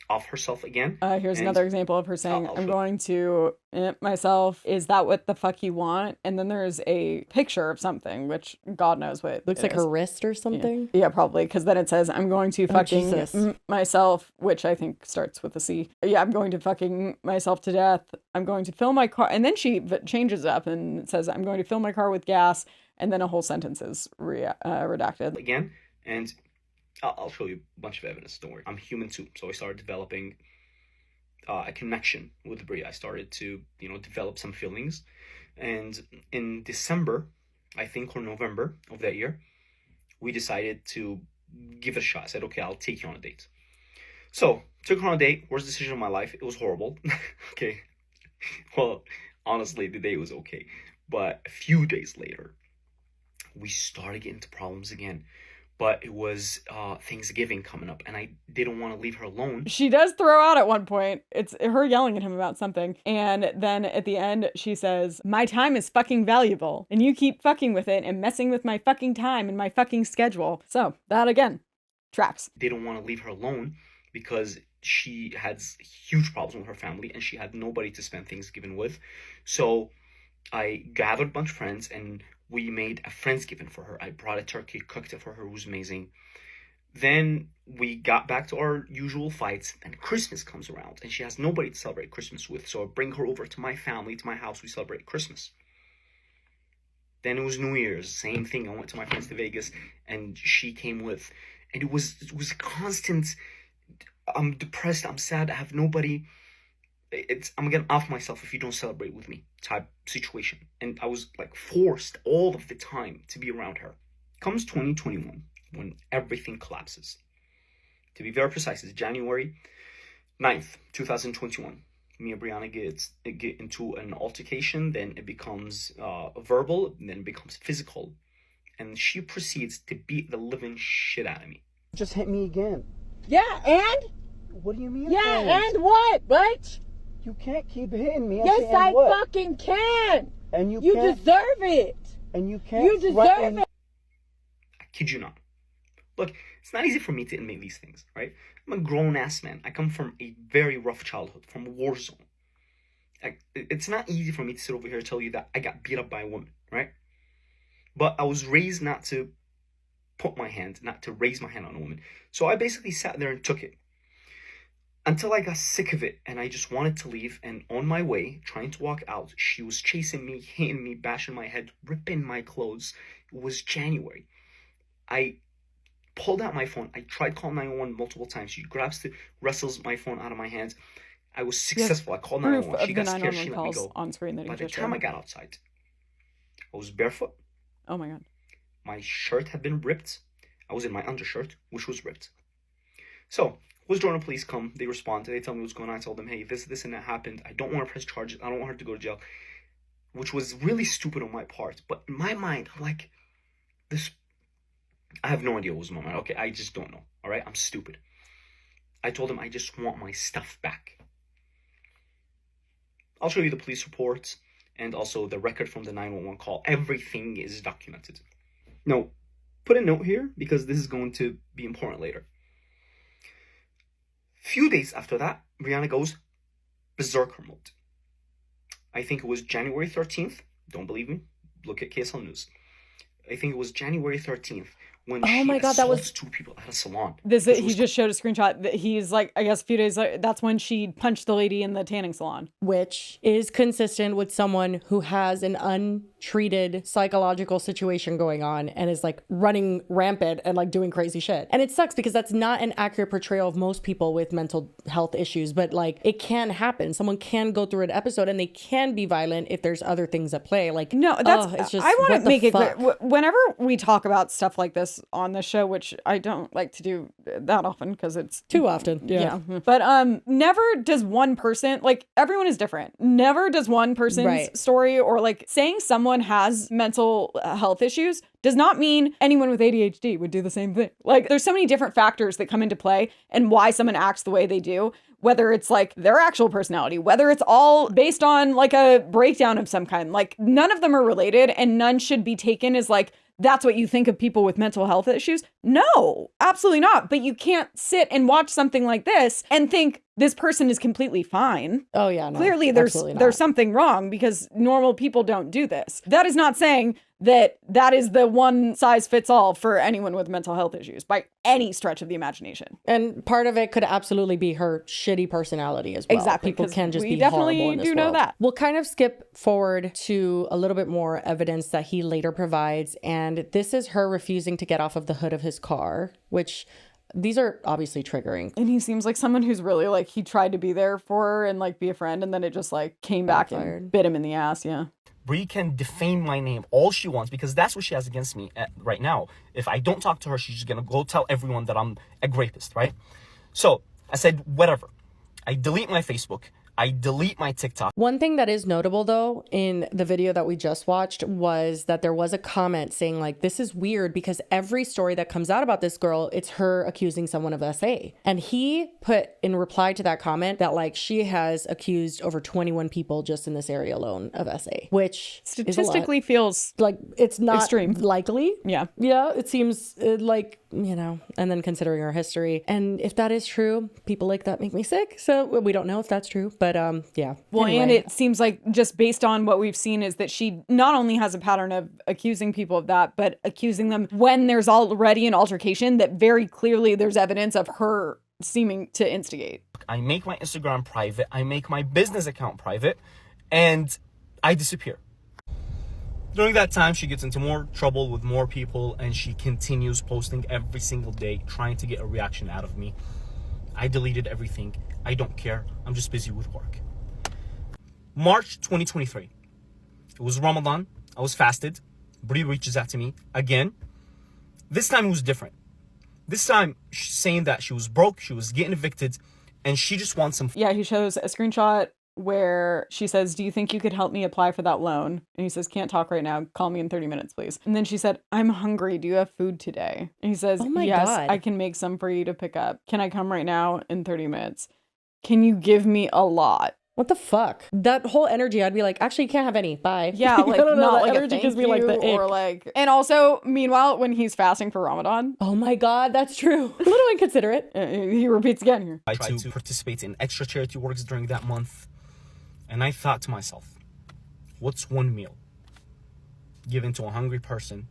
off herself again. Here's another example of her saying, I'm going to myself. Is that what the fuck you want? And then there's a picture of something, which God knows what looks like her wrist or something. Yeah, probably. Because then it says, I'm going to fucking myself, which I think starts with a C. Yeah, I'm going to fucking myself to death. I'm going to fill my car. And then she changes up and says, I'm going to fill my car with gas. And then a whole sentence is redacted. Again, and I'll show you a bunch of evidence, don't worry. I'm human too, so I started developing a connection with Bria. I started to, develop some feelings. And in December, I think, or November of that year, we decided to give it a shot. I said, okay, I'll take you on a date. So, took her on a date, worst decision of my life. It was horrible. Okay. Well, honestly, the date was okay. But a few days later, we started getting into problems again. But it was Thanksgiving coming up, and I didn't want to leave her alone. She does throw out at one point, it's her yelling at him about something. And then at the end, she says, my time is fucking valuable, and you keep fucking with it and messing with my fucking time and my fucking schedule. So that, again, tracks. Didn't want to leave her alone because she had huge problems with her family, and she had nobody to spend Thanksgiving with. So I gathered a bunch of friends, and we made a Friendsgiving for her. I brought a turkey, cooked it for her. It was amazing. Then we got back to our usual fights. Then Christmas comes around, and she has nobody to celebrate Christmas with. So I bring her over to my family, to my house. We celebrate Christmas. Then it was New Year's. Same thing. I went to my friends to Vegas, and she came with. And it was constant. I'm depressed. I'm sad. I have nobody. I'm getting off myself if you don't celebrate with me type situation. And I was like forced all of the time to be around her. Comes 2021 when everything collapses. To be very precise, it's January 9th, 2021. Me and Brianna get into an altercation, then it becomes verbal, and then it becomes physical. And she proceeds to beat the living shit out of me. Just hit me again. Yeah, and? What do you mean? Yeah, and what, bitch? You can't keep hitting me. Yes, I fucking can. And you deserve it. And you can't. You deserve it. I kid you not. Look, it's not easy for me to admit these things, right? I'm a grown-ass man. I come from a very rough childhood, from a war zone. It's not easy for me to sit over here and tell you that I got beat up by a woman, right? But I was raised not to not to raise my hand on a woman. So I basically sat there and took it. Until I got sick of it and I just wanted to leave. And on my way, trying to walk out, she was chasing me, hitting me, bashing my head, ripping my clothes. It was January. I pulled out my phone. I tried calling 911 multiple times. She wrestles my phone out of my hands. I was successful. I called 911. She got scared. She let me go. On screen that By the time I got outside, I was barefoot. Oh my God. My shirt had been ripped. I was in my undershirt, which was ripped. So, was Jordan police come? They respond. They tell me what's going on. I told them, hey, this and that happened. I don't want to press charges. I don't want her to go to jail. Which was really stupid on my part. But in my mind, I'm like, this... I have no idea what was in my mind. Okay, I just don't know. All right? I'm stupid. I told them I just want my stuff back. I'll show you the police reports and also the record from the 911 call. Everything is documented. Now, put a note here because this is going to be important later. Few days after that, Brianna goes berserker mode. I think it was January 13th. Don't believe me? Look at KSL News. I think it was January 13th when she assaults two people at a salon. He just showed a screenshot that he's like, I guess a few days later, that's when she punched the lady in the tanning salon. Which is consistent with someone who has an treated psychological situation going on and is like running rampant and like doing crazy shit. And it sucks because that's not an accurate portrayal of most people with mental health issues, but like it can happen. Someone can go through an episode and they can be violent if there's other things at play. Like, no, that's, it's just, I want to make it fuck? clear. Whenever we talk about stuff like this on the show, which I don't like to do that often because it's too often. Yeah. But never does one person, like everyone is different. Never does one person's story or like saying someone has mental health issues does not mean anyone with ADHD would do the same thing. Like there's so many different factors that come into play and why someone acts the way they do, whether it's like their actual personality, whether it's all based on like a breakdown of some kind. Like none of them are related and none should be taken as like, that's what you think of people with mental health issues. No, absolutely not. But you can't sit and watch something like this and think this person is completely fine. Oh yeah, no, clearly there's something wrong because normal people don't do this. That is not saying that is the one size fits all for anyone with mental health issues by any stretch of the imagination. And part of it could absolutely be her shitty personality as well. Exactly. People can just we be definitely horrible in this do know world. that. We'll kind of skip forward to a little bit more evidence that he later provides. And this is her refusing to get off of the hood of his car, which these are obviously triggering. And he seems like someone who's really like, he tried to be there for her and like be a friend. And then it just like came back and bit him in the ass. Yeah. Bree can defame my name all she wants because that's what she has against me right now. If I don't talk to her, she's just going to go tell everyone that I'm a rapist, right? So I said, whatever. I delete my Facebook. I delete my TikTok. One thing that is notable though in the video that we just watched was that there was a comment saying like, this is weird because every story that comes out about this girl, it's her accusing someone of SA. And he put in reply to that comment that like she has accused over 21 people just in this area alone of SA, which statistically feels like it's not extreme. Likely. Yeah. Yeah. It seems like, you know, and then considering her history. And if that is true, people like that make me sick. So we don't know if that's true, but yeah. Well, anyway. and it seems like just based on what we've seen is that she not only has a pattern of accusing people of that, but accusing them when there's already an altercation that very clearly there's evidence of her seeming to instigate. I make my Instagram private. I make my business account private and I disappear. During that time, she gets into more trouble with more people and she continues posting every single day, trying to get a reaction out of me. I deleted everything. I don't care. I'm just busy with work. March 2023. It was Ramadan. I was fasted. Bree reaches out to me again. This time it was different. This time she's saying that she was broke, she was getting evicted, and she just wants some. Yeah, he shows a screenshot where she says, do you think you could help me apply for that loan? And he says, can't talk right now. Call me in 30 minutes, please. And then she said, I'm hungry. Do you have food today? And he says, yes, God. I can make some for you to pick up. Can I come right now in 30 minutes? Can you give me a lot? What the fuck? That whole energy, I'd be like, actually, you can't have any. Bye. Yeah, like not like energy a thank gives me like the you or ick. like. And also, meanwhile, when he's fasting for Ramadan, oh my God, that's true. A little inconsiderate. He repeats again here. I tried to participate in extra charity works during that month, and I thought to myself, what's one meal given to a hungry person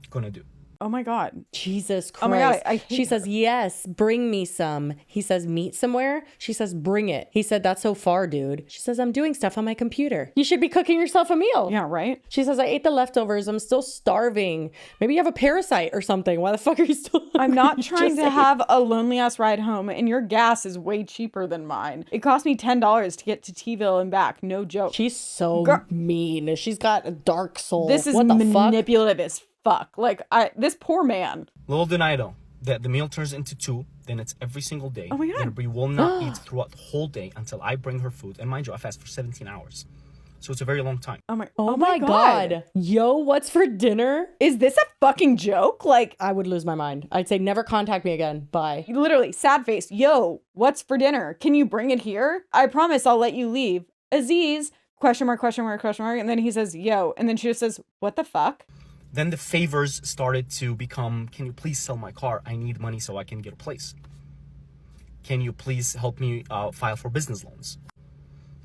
gonna do? Oh my God. Jesus Christ. Oh my God. I hate she her. says, yes, bring me some. He says, meet somewhere. She says, bring it. He said, that's so far, dude. She says, I'm doing stuff on my computer. You should be cooking yourself a meal. Yeah, right? She says, I ate the leftovers. I'm still starving. Maybe you have a parasite or something. Why the fuck are you still? I'm not trying to have a lonely ass ride home, and your gas is way cheaper than mine. It cost me $10 to get to T-ville and back. No joke. She's so mean. She's got a dark soul. This is what the manipulative as fuck. Like, this poor man. Little did I know that the meal turns into 2, then it's every single day. Oh my God. Then Bree will not eat throughout the whole day until I bring her food. And mind you, I fast for 17 hours. So it's a very long time. Oh my God. Yo, what's for dinner? Is this a fucking joke? Like, I would lose my mind. I'd say never contact me again. Bye. Literally, sad face. Yo, what's for dinner? Can you bring it here? I promise I'll let you leave. Aziz, question mark, question mark, question mark. And then he says, yo. And then she just says, what the fuck? Then the favors started to become, can you please sell my car? I need money so I can get a place. Can you please help me file for business loans?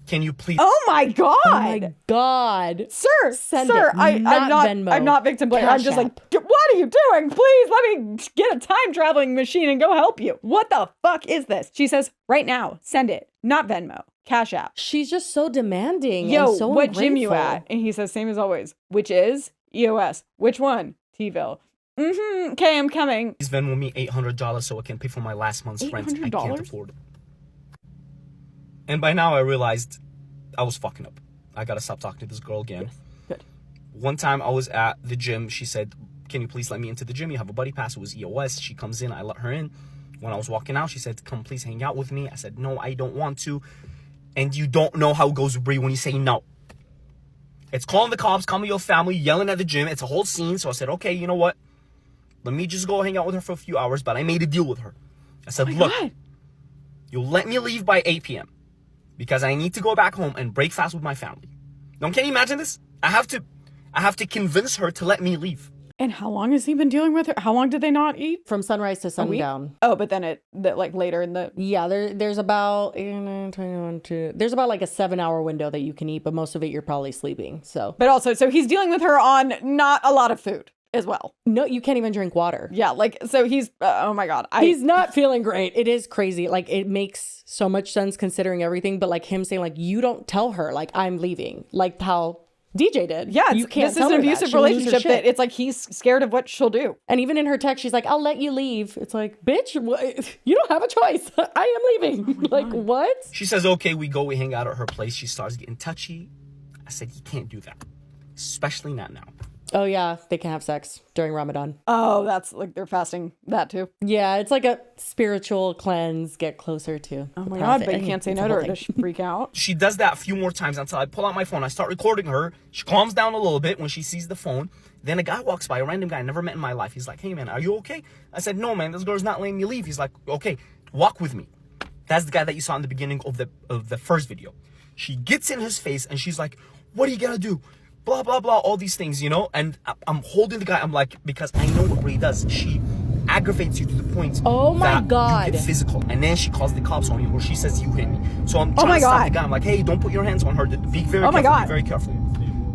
Can you please? Oh my God. Oh my God. Sir, Send sir, it. I'm not victim blaming. I'm Cash just App. like, what are you doing? Please let me get a time traveling machine and go help you. What the fuck is this? She says, right now, send it. Not Venmo. Cash App. She's just so demanding. Yo, and so what gym you ungrateful. at? And he says, same as always, which is EOS. Which one? T-Ville. Okay, I'm coming. Please Venmo me $800 so I can pay for my last month's rent. I can't afford it. And by now I realized I was fucking up. I gotta stop talking to this girl again. Yes. Good. One time I was at the gym. She said, can you please let me into the gym? You have a buddy pass. It was EOS. She comes in. I let her in. When I was walking out, she said, come please hang out with me. I said, no, I don't want to. And you don't know how it goes with Brie when you say no. It's calling the cops, calling your family, yelling at the gym. It's a whole scene. So I said, okay, you know what? Let me just go hang out with her for a few hours. But I made a deal with her. I said, look, you'll let me leave by 8 p.m. because I need to go back home and break fast with my family. Now, can you imagine this? I have to convince her to let me leave. And how long has he been dealing with her? How long did they not eat? From sunrise to sundown. Oh, but then like later in the... Yeah, there's about 21, there's about like a 7-hour window that you can eat, but most of it you're probably sleeping. So, but also, so he's dealing with her on not a lot of food as well. No, you can't even drink water. Yeah, like, so he's, oh my God. He's not feeling great. It is crazy. Like, it makes so much sense considering everything, but like him saying like, you don't tell her, like, I'm leaving. Like how DJ did. Yeah, you can't this is an abusive relationship that it's like he's scared of what she'll do. And even in her text, she's like, I'll let you leave. It's like, bitch, you don't have a choice. I am leaving. Like, what? She says, okay, we go, we hang out at her place. She starts getting touchy. I said, you can't do that, especially not now. Oh, yeah, they can have sex during Ramadan. Oh, that's like they're fasting that too. Yeah, it's like a spiritual cleanse, get closer to. Oh my God, but you can't say no to her. Does she freak out? She does that a few more times until I pull out my phone. I start recording her. She calms down a little bit when she sees the phone. Then a guy walks by, a random guy I never met in my life. He's like, hey, man, are you okay? I said, no, man, this girl's not letting me leave. He's like, okay, walk with me. That's the guy that you saw in the beginning of the first video. She gets in his face and she's like, what are you gonna do? Blah, blah, blah, all these things, you know? And I'm holding the guy. I'm like, because I know what Brie does. She aggravates you to the point that you get physical. And then she calls the cops on you where she says you hit me. So I'm trying to stop the guy. I'm like, hey, don't put your hands on her. Be very careful. Be very careful.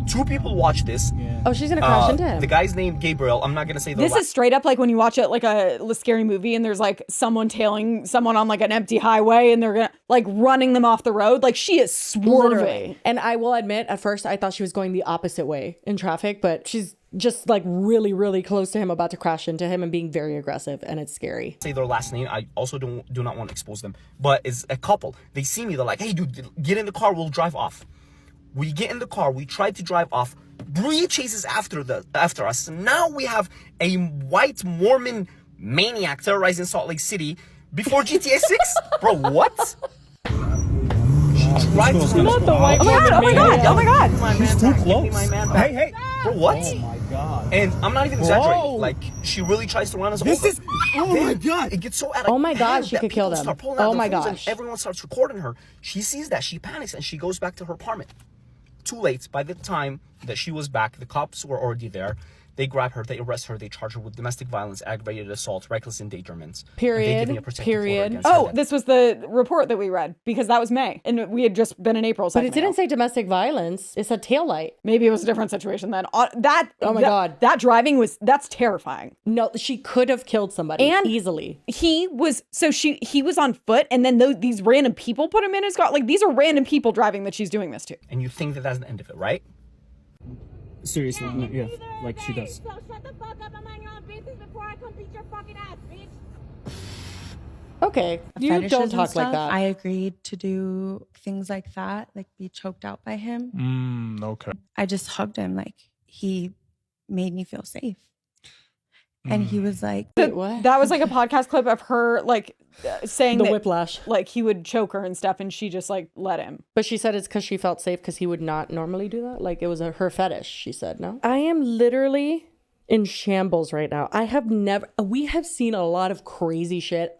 2 people watch this. Oh, she's gonna crash into him. The guy's named Gabriel. I'm not gonna say the This last. is straight up like when you watch it like a scary movie and there's like someone tailing someone on like an empty highway and they're gonna like running them off the road. Like she is swerving. Literally. And I will admit, at first I thought she was going the opposite way in traffic, but she's just like really, really close to him, about to crash into him and being very aggressive, and it's scary. Say their last name. I also do not want to expose them, but it's a couple. They see me. They're like, hey, dude, get in the car. We'll drive off. We get in the car. We try to drive off. Brie chases after us. Now we have a white Mormon maniac terrorizing Salt Lake City before GTA 6. Bro, what? Right? Not the white Mormon Oh my God! Oh my God! He's too close. Hey, bro, what? Oh my God! And I'm not even exaggerating. Whoa. Like, she really tries to run us This over. is. Oh my God! It gets so out of Oh my God, hand she that could kill people them. start pulling out Oh their my phones and gosh. everyone starts recording her. She sees that, she panics, and she goes back to her apartment. Too late. By the time that she was back, the cops were already there. They grab her, they arrest her, they charge her with domestic violence, aggravated assault, reckless endangerment. Period. Oh, this was the report that we read because that was May and we had just been in April. But it didn't say domestic violence. It said taillight. Maybe it was a different situation then. Oh my God. That driving that's terrifying. No, she could have killed somebody and easily. He was on foot and then these random people put him in his car. Like these are random people driving that she's doing this to. And you think that that's the end of it, right? Seriously, yeah, like she does. So shut the fuck up and mind your own business before I come beat your fucking ass, bitch. Okay, you fetishes don't and talk like stuff, that. I agreed to do things like that, like be choked out by him. Okay. I just hugged him, like he made me feel safe. And he was like, Wait, what? That was like a podcast clip of her like saying The that, whiplash. like he would choke her and stuff and she just like let him. But she said it's because she felt safe because he would not normally do that. Like it was her fetish, she said, no? I am literally in shambles right now. We have seen a lot of crazy shit.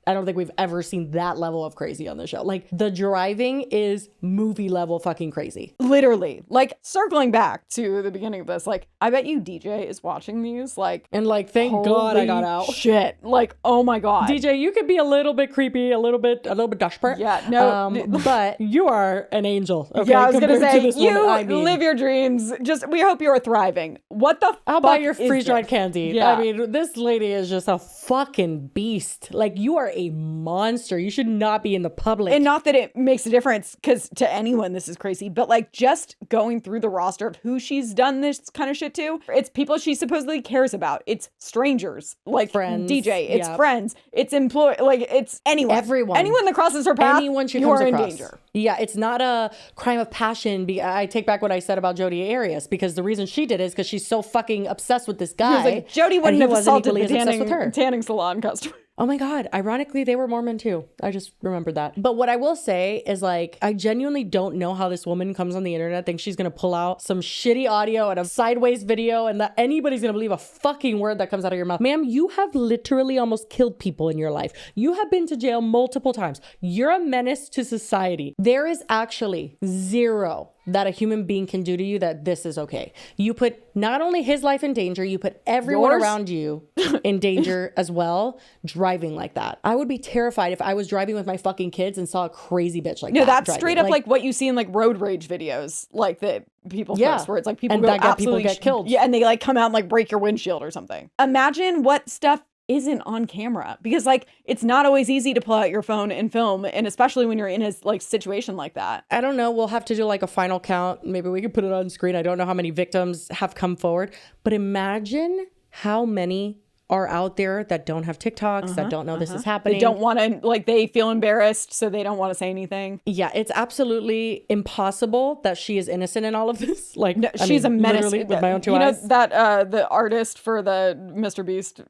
I don't think we've ever seen that level of crazy on the show. Like the driving is movie level fucking crazy. Literally. Like circling back to the beginning of this, like I bet you DJ is watching these like and like thank God I got out. Shit. Like oh my God. DJ, you could be a little bit creepy, a little bit desperate. Yeah, no. But you are an angel. Okay, yeah, I was gonna say you woman, live your dreams. Just we hope you are thriving. What the I'll buy your freeze dried this? candy. Yeah. I mean, this lady is just a fucking beast. Like you are a monster. You should not be in the public. And not that it makes a difference, because to anyone this is crazy, but like just going through the roster of who she's done this kind of shit to, it's people she supposedly cares about. It's strangers, like friends, DJ. It's friends. It's employee. Like it's anyone. Anyone that crosses her path. Anyone she you comes are across. in danger. Yeah, it's not a crime of passion. I take back what I said about Jodi Arias, because the reason she did it is because she's so fucking obsessed with this guy. He was like, Jodi wouldn't have assaulted the obsessed with her. tanning salon customer. Oh my God. Ironically, they were Mormon too. I just remembered that. But what I will say is like, I genuinely don't know how this woman comes on the internet, thinks she's going to pull out some shitty audio and a sideways video and that anybody's going to believe a fucking word that comes out of your mouth. Ma'am, you have literally almost killed people in your life. You have been to jail multiple times. You're a menace to society. There is actually zero that a human being can do to you that this is okay. You put not only his life in danger, you put everyone around you in danger as well, driving like that. I would be terrified if I was driving with my fucking kids and saw a crazy bitch like that. No, that's driving. straight up like what you see in like road rage videos, like that people post, where it's like people and go that absolutely people get killed. Yeah, and they like come out and like break your windshield or something. Imagine what stuff isn't on camera, because like it's not always easy to pull out your phone and film, and especially when you're in a like situation like that. I don't know, we'll have to do like a final count. Maybe we could put it on screen. I don't know how many victims have come forward, but imagine how many are out there that don't have TikToks, that don't know this is happening. They don't want to, like, they feel embarrassed, so they don't want to say anything. Yeah, it's absolutely impossible that she is innocent in all of this. Like, no, she's a menace. With my own two eyes. eyes. That the artist for the Mr. Beast,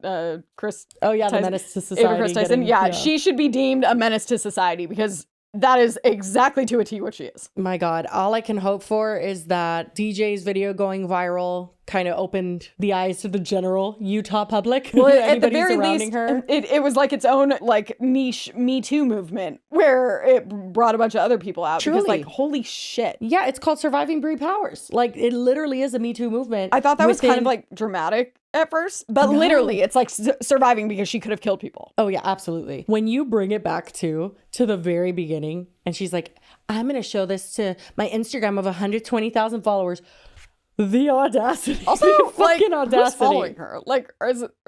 Chris. Oh yeah, Tyson, the menace to society. Chris Tyson. Yeah, she should be deemed a menace to society, because that is exactly to a T what she is. My God, all I can hope for is that DJ's video going viral kind of opened the eyes to the general Utah public. Well, at the very least, it was like its own like niche Me Too movement where it brought a bunch of other people out. Truly. Because like, holy shit. Yeah, it's called Surviving Brie Powers. Like, it literally is a Me Too movement. I thought that was kind of like dramatic at first, but literally it's like surviving because she could have killed people. Oh yeah, absolutely. When you bring it back to the very beginning, and she's like, I'm going to show this to my Instagram of 120,000 followers. The audacity. Also, fucking like, audacity. who's following her? Like,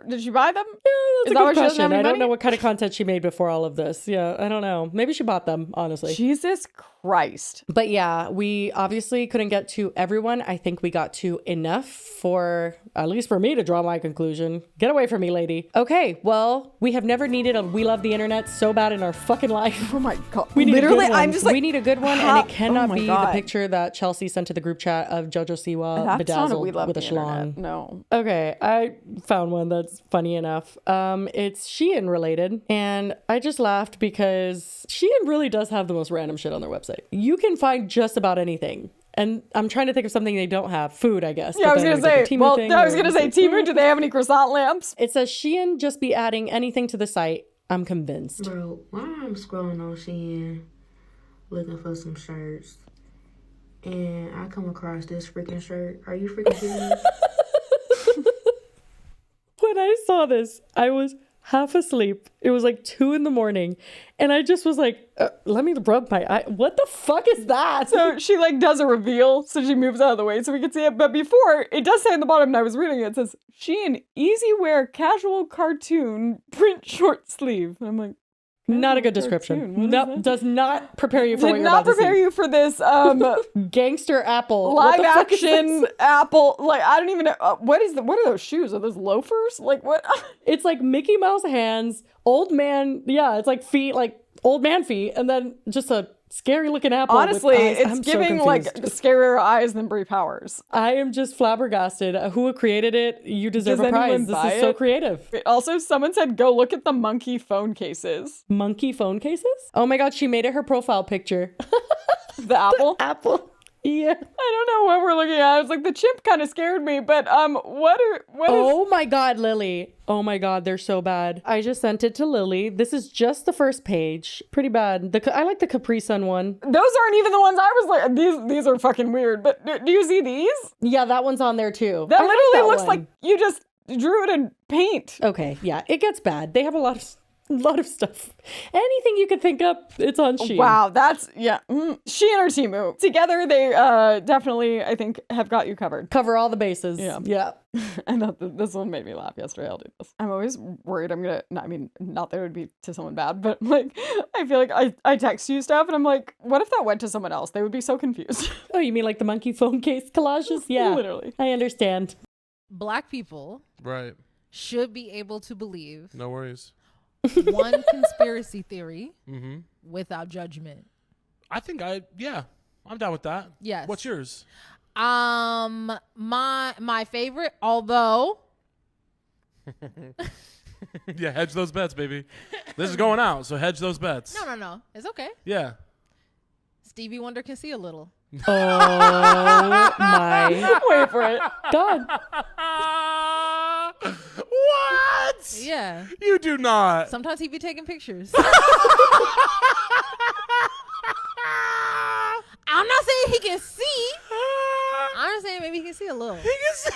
did she buy them? Yeah, that's is a that good why she doesn't question. have any I don't money? know what kind of content she made before all of this. Yeah, I don't know. Maybe she bought them, honestly. Jesus Christ. But yeah, we obviously couldn't get to everyone. I think we got to enough for, at least for me, to draw my conclusion. Get away from me, lady. Okay, well, we have never needed a We Love the Internet so bad in our fucking life. Oh my God. We need literally, a good one. I'm just like, we need a good one, and it cannot oh my be God. the picture that Chelsea sent to the group chat of Jojo Siwa That's bedazzled not a We Love with a the schlong. Internet. No. Okay, I found one that's funny enough. It's Shein related, and I just laughed because Shein really does have the most random shit on their website. You can find just about anything. And I'm trying to think of something they don't have. Food, I guess. Yeah, I was going to say, Temu, do they have any croissant lamps? It says Shein just be adding anything to the site. I'm convinced. Bro, why I'm scrolling on Shein looking for some shirts, and I come across this freaking shirt. Are you freaking kidding me? When I saw this, I was half asleep. It was like 2 a.m. and I just was like, let me rub my eye. What the fuck is that? So she like does a reveal, so she moves out of the way so we can see it. But before, it does say in the bottom, and I was reading it, it says, Shein easy wear casual cartoon print short sleeve. And I'm like, not a good description. No, does not prepare you for what did you're not about to prepare see. you for this Gangster Apple. live What the fuck is action this? Apple. Like, I don't even know. What are those shoes? Are those loafers? Like, what? It's like Mickey Mouse hands, old man. Yeah, it's like feet, like old man feet, and then just a scary looking apple. Honestly, with eyes. it's I'm so giving like confused. scarier eyes than Brie Powers. I am just flabbergasted. Who created it? You deserve Does a prize. anyone This buy is so it? creative. Also, someone said, go look at the monkey phone cases. Monkey phone cases? Oh my God, she made it her profile picture. The apple? Apple. Yeah. I don't know what we're looking at. It's like the chimp kind of scared me, but what is Oh my God, Lily. Oh my God, they're so bad. I just sent it to Lily. This is just the first page. Pretty bad. I like the Capri Sun one. Those aren't even the ones I was like, these are fucking weird, but do you see these? Yeah, that one's on there too. That I like literally that looks one. like you just drew it in paint. Okay, yeah, it gets bad. They have a lot of A lot of stuff. Anything you could think up, it's on Shein. Wow, that's, yeah. Shein or Temu. Together, they definitely, I think, have got you covered. Cover all the bases. Yeah. I thought this one made me laugh yesterday. I'll do this. I'm always worried I'm gonna, I mean, not that it would be to someone bad, but like, I feel like I text you stuff and I'm like, what if that went to someone else? They would be so confused. Oh, you mean like the monkey phone case collages? Yeah. Literally. I understand. Black people should be able to believe no worries one conspiracy theory without judgment. I think I'm down with that. Yes. What's yours? My favorite, although yeah, hedge those bets, baby. This is going out, so hedge those bets. No, it's okay. Yeah. Stevie Wonder can see a little. Oh my wait for it. God. What? Yeah. You do not. Sometimes he be taking pictures. I'm not saying he can see. I'm just saying maybe he can see a little. He can see.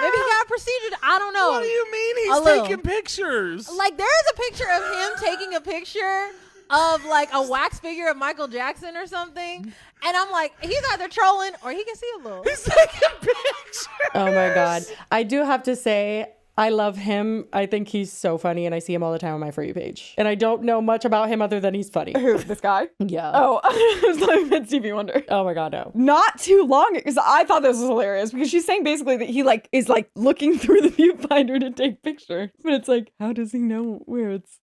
Maybe he got a procedure. I don't know. What do you mean he's taking pictures? Like, there is a picture of him taking a picture of like a wax figure of Michael Jackson or something. And I'm like, he's either trolling or he can see a little. He's taking pictures. Oh my God. I do have to say, I love him. I think he's so funny and I see him all the time on my For You page. And I don't know much about him other than he's funny. Who, this guy? Yeah. Oh, I was talking about Stevie Wonder. Oh my God, no. Not too long, because I thought this was hilarious because she's saying basically that he like is like looking through the viewfinder to take pictures. But it's like, how does he know where it's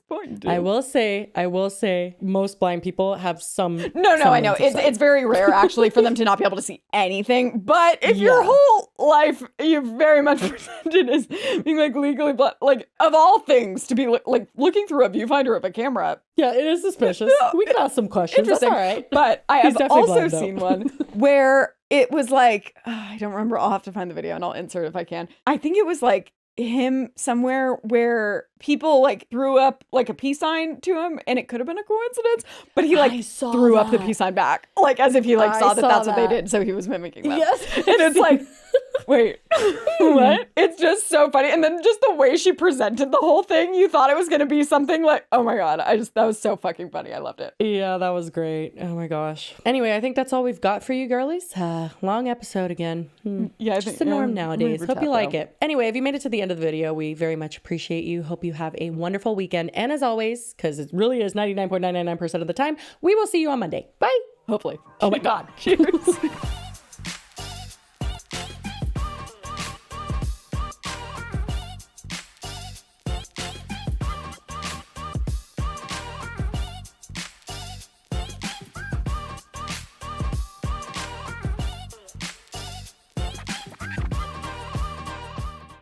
pointing to? I will say most blind people have some. No, I know. It's very rare actually for them to not be able to see anything. But if your whole life you've very much presented as being like legally blind, like of all things to be like looking through a viewfinder of a camera. Yeah, it is suspicious. We can ask some questions. That's all right. But I have also blind, seen one where it was like, I don't remember. I'll have to find the video and I'll insert it if I can. I think it was like him somewhere where people like threw up like a peace sign to him and it could have been a coincidence, but he like threw up the peace sign back, like as if he like saw that that's what they did, so he was mimicking them. Yes. And it's like, wait, what? It's just so funny. And then just the way she presented the whole thing, you thought it was going to be something like, oh my God, that was so fucking funny. I loved it. Yeah, that was great. Oh my gosh. Anyway, I think that's all we've got for you girlies. Long episode again. Yeah, I just think the norm nowadays. we're Hope you tapped like out. it. Anyway, if you made it to the end of the video, we very much appreciate you. Hope you have a wonderful weekend. And as always, because it really is 99.999% of the time, we will see you on Monday. Bye. Hopefully. Oh my God. Cheers.